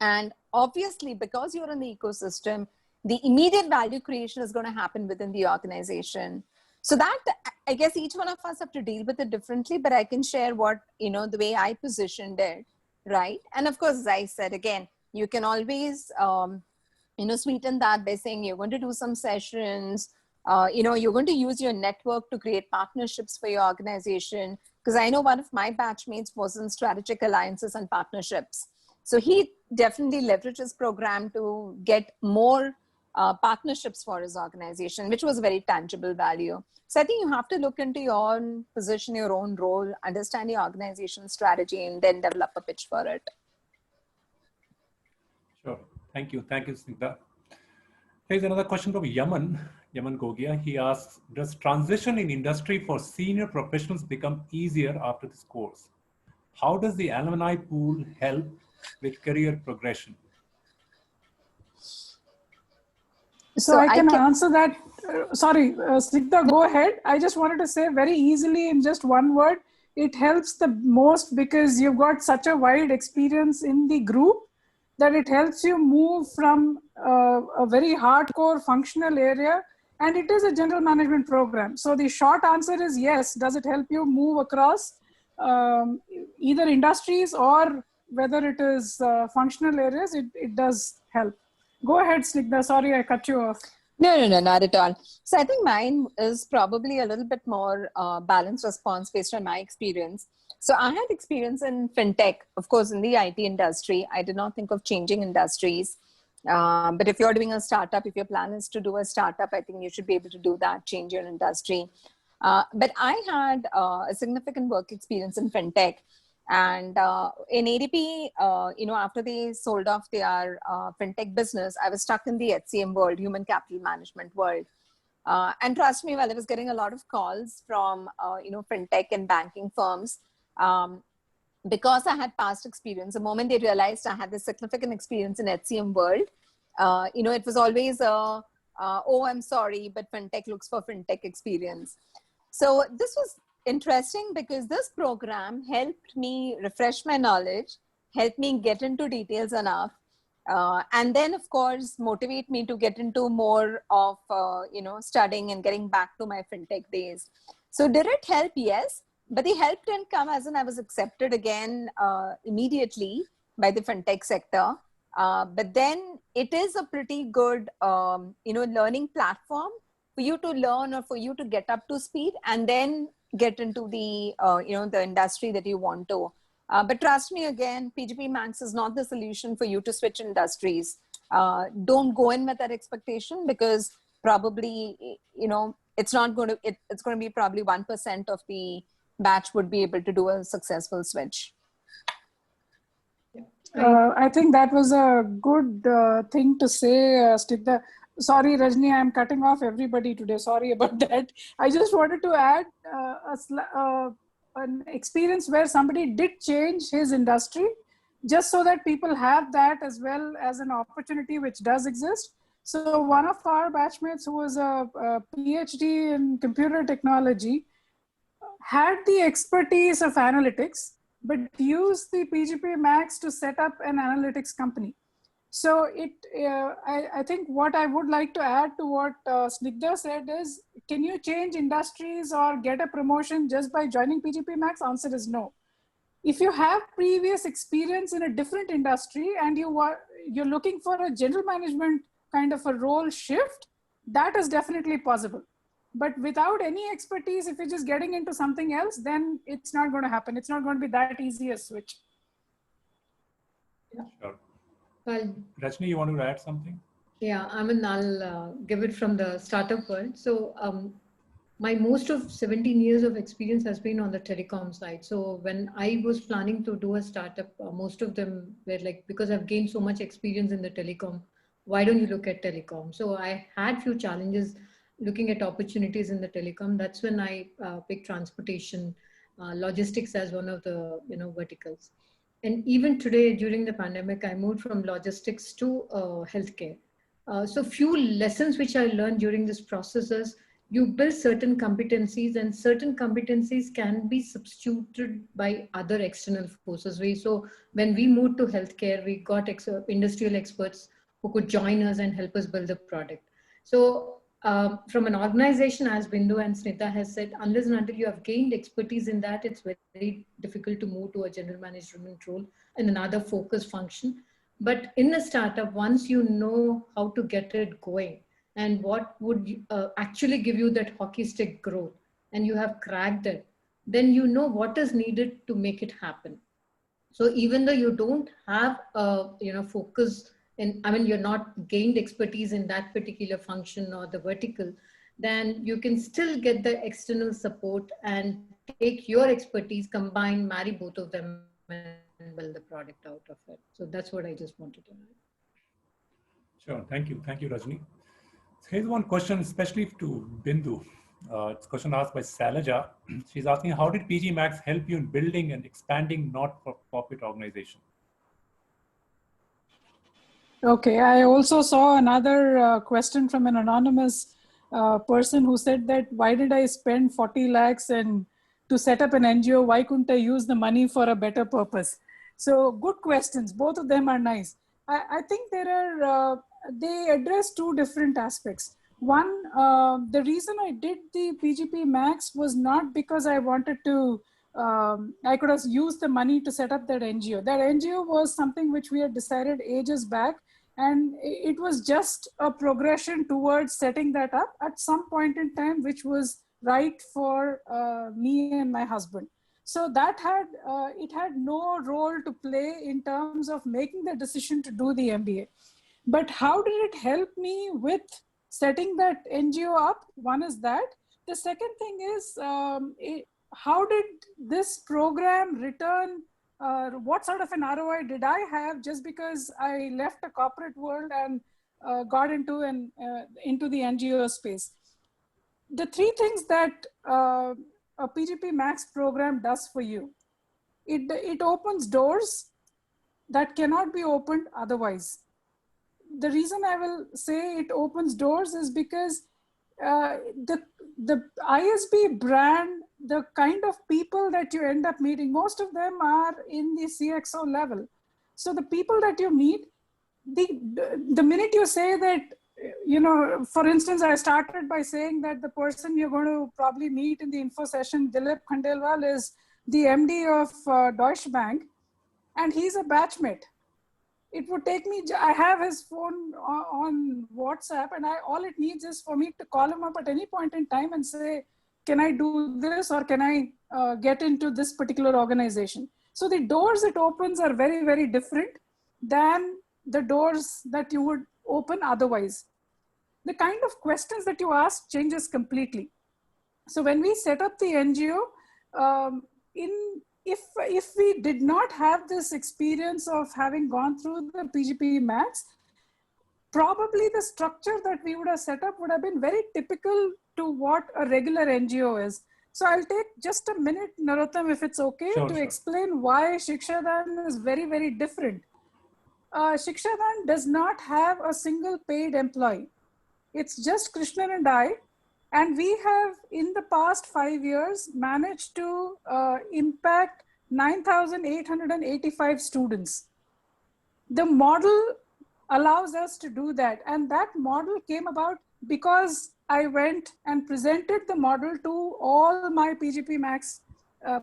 S4: And obviously, because you're in the ecosystem, the immediate value creation is going to happen within the organization. So that, I guess each one of us have to deal with it differently, but I can share what, the way I positioned it, right? And of course, as I said, again, you can always, sweeten that by saying you're going to do some sessions, you're going to use your network to create partnerships for your organization. Because I know one of my batchmates was in strategic alliances and partnerships. So he definitely leveraged his program to get more partnerships for his organization, which was a very tangible value. So I think you have to look into your own position, your own role, understand your organization strategy, and then develop a pitch for it.
S1: Sure. Thank you. Thank you, Snigdha. Here's another question from Yaman Gogia. He asks, does transition in industry for senior professionals become easier after this course? How does the alumni pool help with career progression?
S2: So I can answer that. Sorry, Snigdha, go ahead. I just wanted to say very easily in just one word, it helps the most because you've got such a wide experience in the group that it helps you move from a very hardcore functional area, and it is a general management program. So the short answer is yes. Does it help you move across either industries or whether it is functional areas? It does help. Go ahead, Snigdha. Sorry, I cut you off.
S4: No, not at all. So I think mine is probably a little bit more balanced response based on my experience. So I had experience in fintech, of course, in the IT industry. I did not think of changing industries. But if you're doing a startup, if your plan is to do a startup, I think you should be able to do that, change your industry. But I had a significant work experience in fintech. And in ADP, after they sold off their fintech business, I was stuck in the HCM world, human capital management world. And trust me, while I was getting a lot of calls from, fintech and banking firms, because I had past experience, the moment they realized I had this significant experience in HCM world, it was always, oh, I'm sorry, but fintech looks for fintech experience. So this was interesting because this program helped me refresh my knowledge, helped me get into details enough, and then of course motivate me to get into more of studying and getting back to my fintech days. So did it help? Yes, but the help didn't come as in I was accepted again immediately by the fintech sector. But then it is a pretty good learning platform for you to learn or for you to get up to speed and then get into the the industry that you want to. But trust me, again, PGPMAX is not the solution for you to switch industries. Don't go in with that expectation because probably it's not going to. It's going to be probably 1% of the batch would be able to do a successful switch.
S2: I think that was a good thing to say, Snigdha. Sorry, Rajni, I'm cutting off everybody today. Sorry about that. I just wanted to add an experience where somebody did change his industry, just so that people have that as well as an opportunity which does exist. So one of our batchmates who was a PhD in computer technology had the expertise of analytics, but used the PGPMAX to set up an analytics company. So I think what I would like to add to what Snigdha said is, can you change industries or get a promotion just by joining PGPMAX? Answer is no. If you have previous experience in a different industry and you're looking for a general management kind of a role shift, that is definitely possible. But without any expertise, if you're just getting into something else, then it's not going to happen. It's not going to be that easy a switch.
S3: Yeah.
S1: Sure.
S3: Well,
S1: Rajni, you want to add something?
S3: Yeah, I'll give it from the startup world. So my most of 17 years of experience has been on the telecom side. So when I was planning to do a startup, most of them were like, because I've gained so much experience in the telecom, why don't you look at telecom? So I had few challenges looking at opportunities in the telecom. That's when I picked transportation, logistics as one of the verticals. And even today, during the pandemic, I moved from logistics to healthcare. So few lessons which I learned during this process is you build certain competencies, and certain competencies can be substituted by other external forces. So when we moved to healthcare, we got industrial experts who could join us and help us build the product. So from an organization, as Bindu and Snigdha has said, unless and until you have gained expertise in that, it's very difficult to move to a general management role in another focus function. But in a startup, once you know how to get it going and what would actually give you that hockey stick growth, and you have cracked it, then you know what is needed to make it happen. So even though you don't have a focus you're not gained expertise in that particular function or the vertical, then you can still get the external support and take your expertise, combine, marry both of them and build the product out of it. So that's what I just wanted to know.
S1: Sure, thank you, Rajni. So here's one question, especially to Bindu. It's a question asked by Salaja. She's asking, how did PGMAX help you in building and expanding not-for-profit organization?
S2: Okay, I also saw another question from an anonymous person who said that, why did I spend 40 lakhs to set up an NGO? Why couldn't I use the money for a better purpose? So good questions. Both of them are nice. I think they address two different aspects. One, the reason I did the PGPMAX was not because I wanted to, I could have used the money to set up that NGO. That NGO was something which we had decided ages back, and it was just a progression towards setting that up at some point in time, which was right for me and my husband. So that it had no role to play in terms of making the decision to do the MBA. But how did it help me with setting that NGO up? One is that. The second thing is, how did this program return? What sort of an ROI did I have just because I left a corporate world and got into the NGO space? The three things that a PGPMAX program does for you: it opens doors that cannot be opened otherwise. The reason I will say it opens doors is because the ISB brand, the kind of people that you end up meeting, most of them are in the CXO level. So the people that you meet, the minute you say that, for instance, I started by saying that the person you're going to probably meet in the info session, Dilip Khandelwal, is the MD of Deutsche Bank, and he's a batchmate. It would take me, I have his phone on WhatsApp, and all it needs is for me to call him up at any point in time and say, can I do this, or can I get into this particular organization? So the doors it opens are very, very different than the doors that you would open otherwise. The kind of questions that you ask changes completely. So when we set up the NGO, if we did not have this experience of having gone through the PGPMAX, probably the structure that we would have set up would have been very typical to what a regular NGO is. So I'll take just a minute, Narottam, if it's okay, to explain why Shikshadan is very, very different. Shikshadan does not have a single paid employee. It's just Krishnan and I. And we have, in the past 5 years, managed to impact 9,885 students. The model allows us to do that. And that model came about because I went and presented the model to all my PGPMAX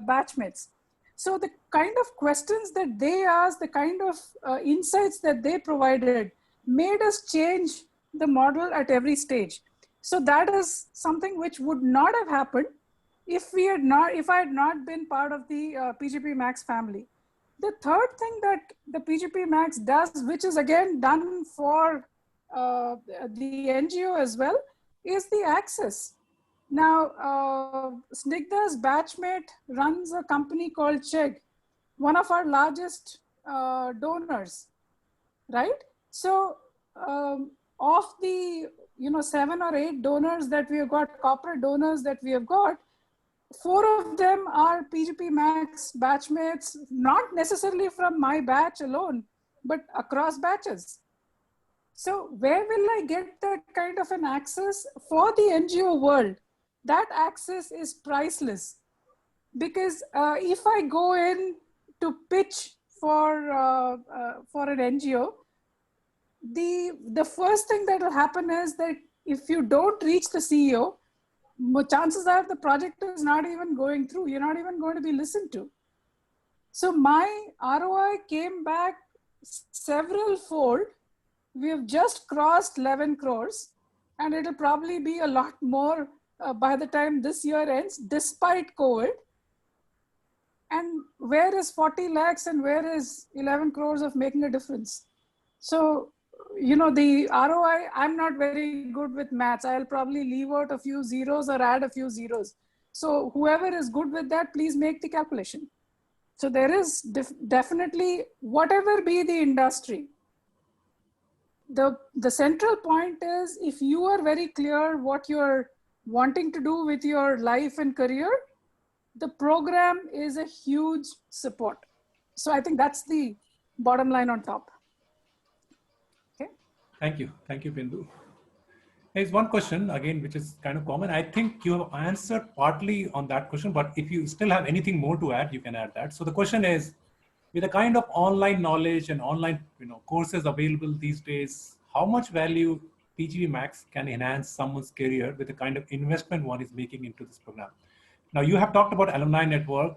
S2: batchmates. So the kind of questions that they asked, the kind of insights that they provided made us change the model at every stage. So that is something which would not have happened if I had not been part of the PGPMAX family. The third thing that the PGPMAX does, which is again done for the NGO as well, is the access. Now, Snigdha's batchmate runs a company called Chegg, one of our largest donors, right? So of the 7 or 8 donors that we have got, corporate donors that we have got, 4 of them are PGPMAX batchmates, not necessarily from my batch alone, but across batches. So where will I get that kind of an access for the NGO world? That access is priceless, because if I go in to pitch for an NGO, the first thing that will happen is that if you don't reach the CEO, chances are the project is not even going through. You're not even going to be listened to. So my ROI came back several fold. We have just crossed 11 crores, and it'll probably be a lot more by the time this year ends, despite COVID. And where is 40 lakhs and where is 11 crores of making a difference? So the ROI, I'm not very good with maths. I'll probably leave out a few zeros or add a few zeros. So whoever is good with that, please make the calculation. So there is definitely, whatever be the industry, the central point is, if you are very clear what you're wanting to do with your life and career, the program is a huge support. So I think that's the bottom line on top. Okay.
S1: Thank you, Bindu. There's one question again, which is kind of common. I think you have answered partly on that question, but if you still have anything more to add, you can add that. So the question is, with the kind of online knowledge and online courses available these days, how much value PGPMAX can enhance someone's career with the kind of investment one is making into this program? Now, you have talked about alumni network.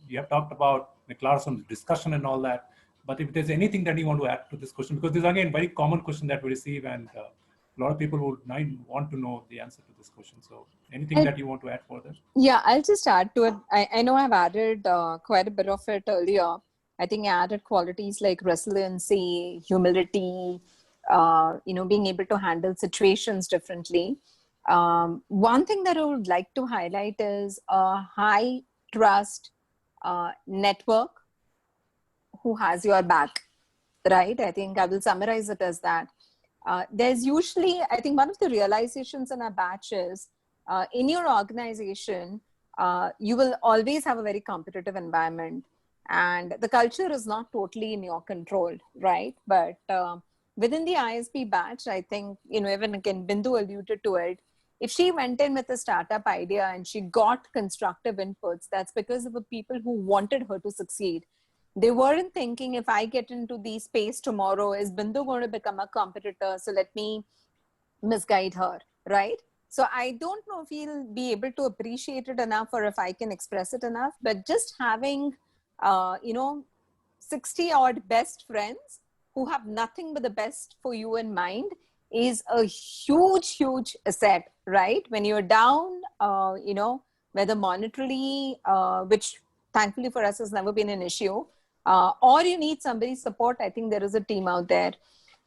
S1: You have talked about McLarson's discussion and all that. But if there's anything that you want to add to this question, because this is again very common question that we receive, and a lot of people would want to know the answer to this question. So anything that you want to add further?
S4: Yeah, I'll just add to it. I know I've added quite a bit of it earlier. I think I added qualities like resiliency, humility, being able to handle situations differently. One thing that I would like to highlight is a high trust network who has your back, right? I think I will summarize it as that. There's usually, I think one of the realizations in our batch is, in your organization, you will always have a very competitive environment, and the culture is not totally in your control, right? But within the ISB batch, I think, even again, Bindu alluded to it, if she went in with a startup idea and she got constructive inputs, that's because of the people who wanted her to succeed. They weren't thinking, if I get into the space tomorrow, is Bindu going to become a competitor? So let me misguide her, right? So I don't know if he'll be able to appreciate it enough, or if I can express it enough, but just having, 60 odd best friends who have nothing but the best for you in mind is a huge, huge asset, right? When you're down, whether monetarily, which thankfully for us has never been an issue, or you need somebody's support, I think there is a team out there.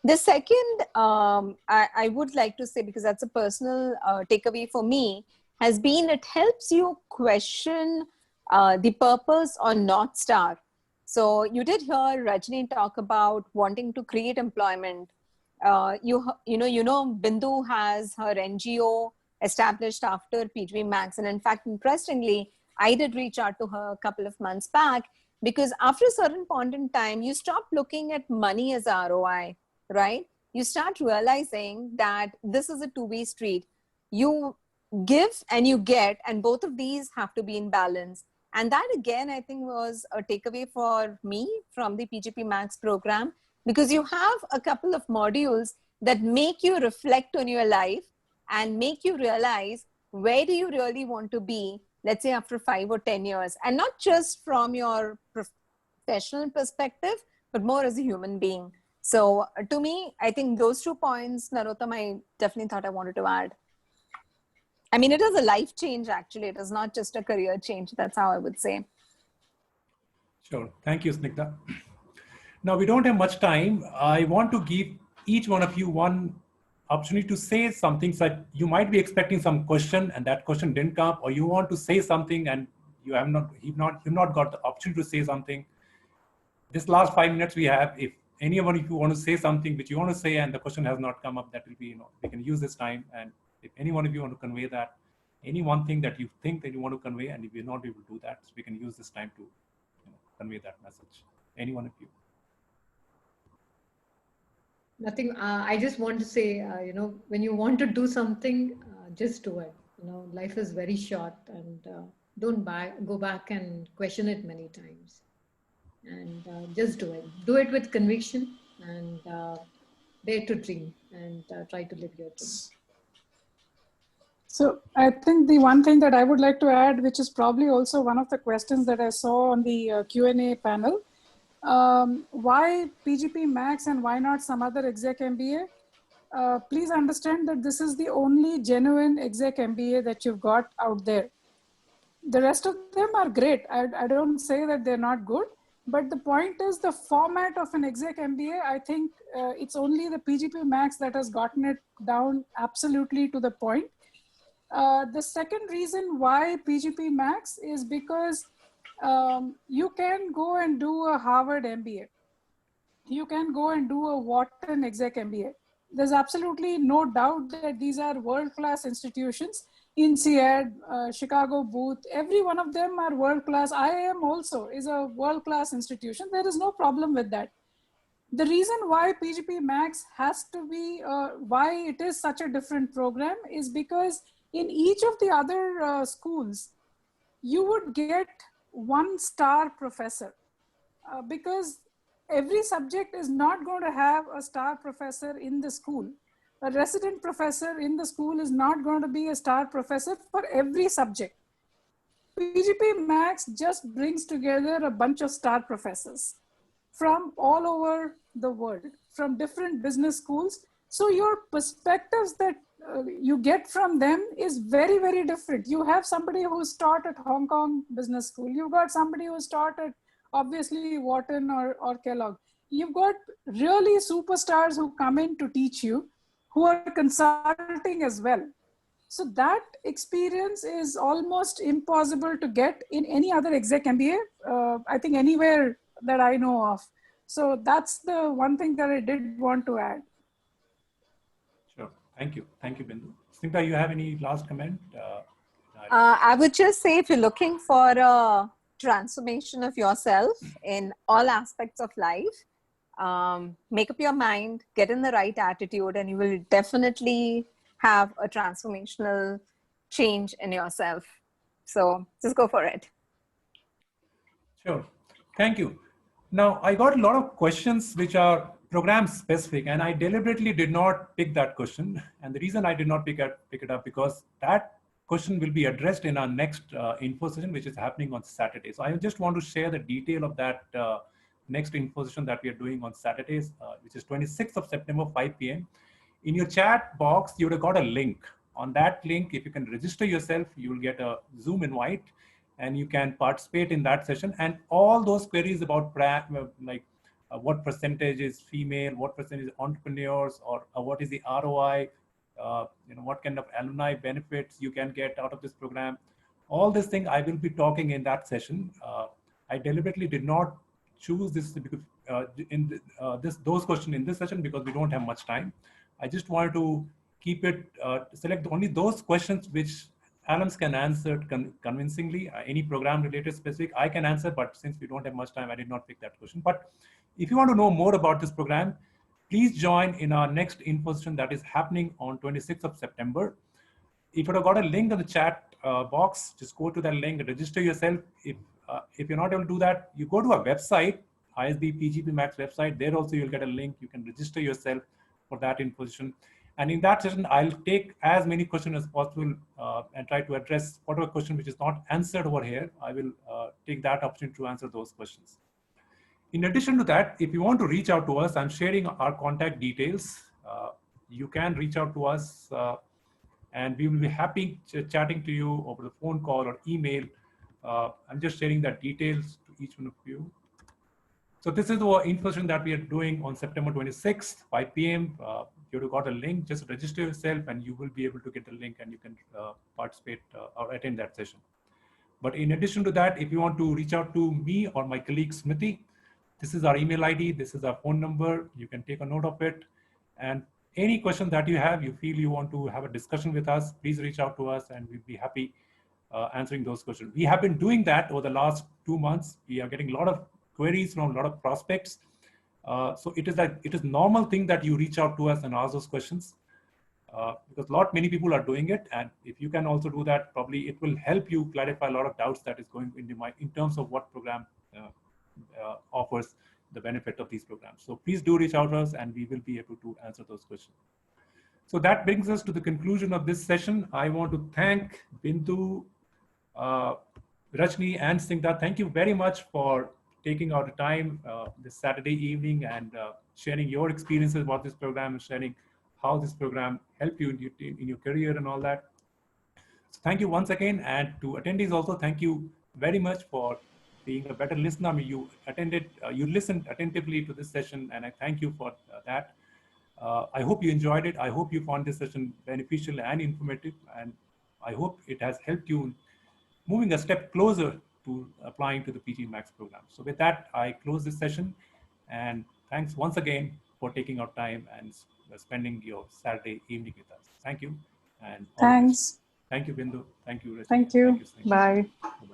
S4: The second, I would like to say, because that's a personal takeaway for me, has been it helps you question the purpose or North Star. So you did hear Rajni talk about wanting to create employment. Bindu has her NGO established after PGPMAX. And in fact, interestingly, I did reach out to her a couple of months back, because after a certain point in time, you stop looking at money as ROI, right? You start realizing that this is a two-way street. You give and you get, and both of these have to be in balance. And that, again, I think was a takeaway for me from the PGPMAX program, because you have a couple of modules that make you reflect on your life and make you realize, where do you really want to be, let's say after 5 or 10 years, and not just from your professional perspective, but more as a human being. So to me, I think those 2 points, Narottam, I definitely thought I wanted to add. I mean, it is a life change, actually. It is not just a career change. That's how I would say.
S1: Sure. Thank you, Snigdha. Now, we don't have much time. I want to give each one of you one opportunity to say something that you might be expecting some question and that question didn't come, or you want to say something and you've not got the opportunity to say something. This last 5 minutes we have, if anyone, if you want to say something which you want to say and the question has not come up, that will be, we can use this time. And if any one of you want to convey that, any one thing that you think that you want to convey, and if you're not able to do that, so we can use this time to convey that message. Any one of you.
S3: Nothing. I just want to say, when you want to do something, just do it. Life is very short, and don't go back and question it many times. And just do it. Do it with conviction, and dare to dream, and try to live your dreams.
S2: So I think the one thing that I would like to add, which is probably also one of the questions that I saw on the Q&A panel, why PGPMAX and why not some other exec MBA? Please understand that this is the only genuine exec MBA that you've got out there. The rest of them are great. I don't say that they're not good, But the point is the format of an exec MBA, I think it's only the PGPMAX that has gotten it down absolutely to the point. The second reason why PGPMAX is because you can go and do a Harvard MBA. You can go and do a Wharton exec MBA. There's absolutely no doubt that these are world-class institutions. INSEAD, Chicago Booth, every one of them are world-class. IIM also is a world-class institution. There is no problem with that. The reason why PGPMAX has to be, why it is such a different program is because in each of the other schools, you would get 1-star professor because every subject is not going to have a star professor in the school. A resident professor in the school is not going to be a star professor for every subject. PGPMAX just brings together a bunch of star professors from all over the world, from different business schools. So your perspectives that you get from them is very, very different. You have somebody who's taught at Hong Kong Business School. You've got somebody who's taught at obviously Wharton or Kellogg. You've got really superstars who come in to teach you, who are consulting as well. So that experience is almost impossible to get in any other exec MBA, I think anywhere that I know of. So that's the one thing that I did want to add.
S1: Sure. Thank you. Thank you, Bindu. Smita, you have any last comment?
S4: I would just say if you're looking for a transformation of yourself in all aspects of life, make up your mind, get in the right attitude, and you will definitely have a transformational change in yourself. So just go for it.
S1: Sure. Thank you. Now, I got a lot of questions which are program specific, and I deliberately did not pick that question. And the reason I did not pick it up because that question will be addressed in our next info session, which is happening on Saturday. So I just want to share the detail of that next info session that we are doing on Saturdays, which is 26th of September, 5 p.m. In your chat box, you would have got a link. On that link, if you can register yourself, you will get a Zoom invite and you can participate in that session. And all those queries about what percentage is female, what percentage is entrepreneurs, or what is the ROI, what kind of alumni benefits you can get out of this program. All this thing I will be talking in that session. I deliberately did not choose this because those questions in this session because we don't have much time. I just wanted to keep it, select only those questions which alums can answer convincingly. Any program related specific, I can answer, but since we don't have much time, I did not pick that question. But if you want to know more about this program, please join in our next info session that is happening on 26th of September. If you have got a link in the chat box, just go to that link and register yourself. If you're not able to do that, you go to our website, ISB PGPMAX website. There also you'll get a link. You can register yourself for that info session. And in that session, I'll take as many questions as possible and try to address whatever question which is not answered over here. I will take that opportunity to answer those questions. In addition to that, if you want to reach out to us, I'm sharing our contact details. You can reach out to us and we will be happy chatting to you over the phone call or email. I'm just sharing that details to each one of you. So this is the info session that we are doing on September 26th, 5 p.m. You have got a link, just register yourself and you will be able to get the link and you can participate or attend that session. But in addition to that, if you want to reach out to me or my colleague Smriti, this is our email ID, this is our phone number, you can take a note of it. And any question that you have, you feel you want to have a discussion with us, please reach out to us and we'll be happy answering those questions. We have been doing that over the last 2 months. We are getting a lot of queries from a lot of prospects. So it is normal thing that you reach out to us and ask those questions because many people are doing it. And if you can also do that, probably it will help you clarify a lot of doubts that is going into my, in terms of what program offers the benefit of these programs. So please do reach out to us and we will be able to answer those questions. So that brings us to the conclusion of this session. I want to thank Bindu, Rajni and Singha. Thank you very much for taking out the time this Saturday evening and sharing your experiences about this program and sharing how this program helped you in your career and all that. So thank you once again, and to attendees also, thank you very much for being a better listener. I mean, you attended, you listened attentively to this session, and I thank you for that. I hope you enjoyed it. I hope you found this session beneficial and informative, and I hope it has helped you moving a step closer to applying to the PGMAX program. So with that, I close this session, and thanks once again for taking our time and spending your Saturday evening with us. Thank you, and all the best.
S2: Thanks.
S1: Thank you, Bindu. Thank you, Rachni.
S2: Thank you.
S1: Thank you.
S2: Bye.
S1: Bye-bye.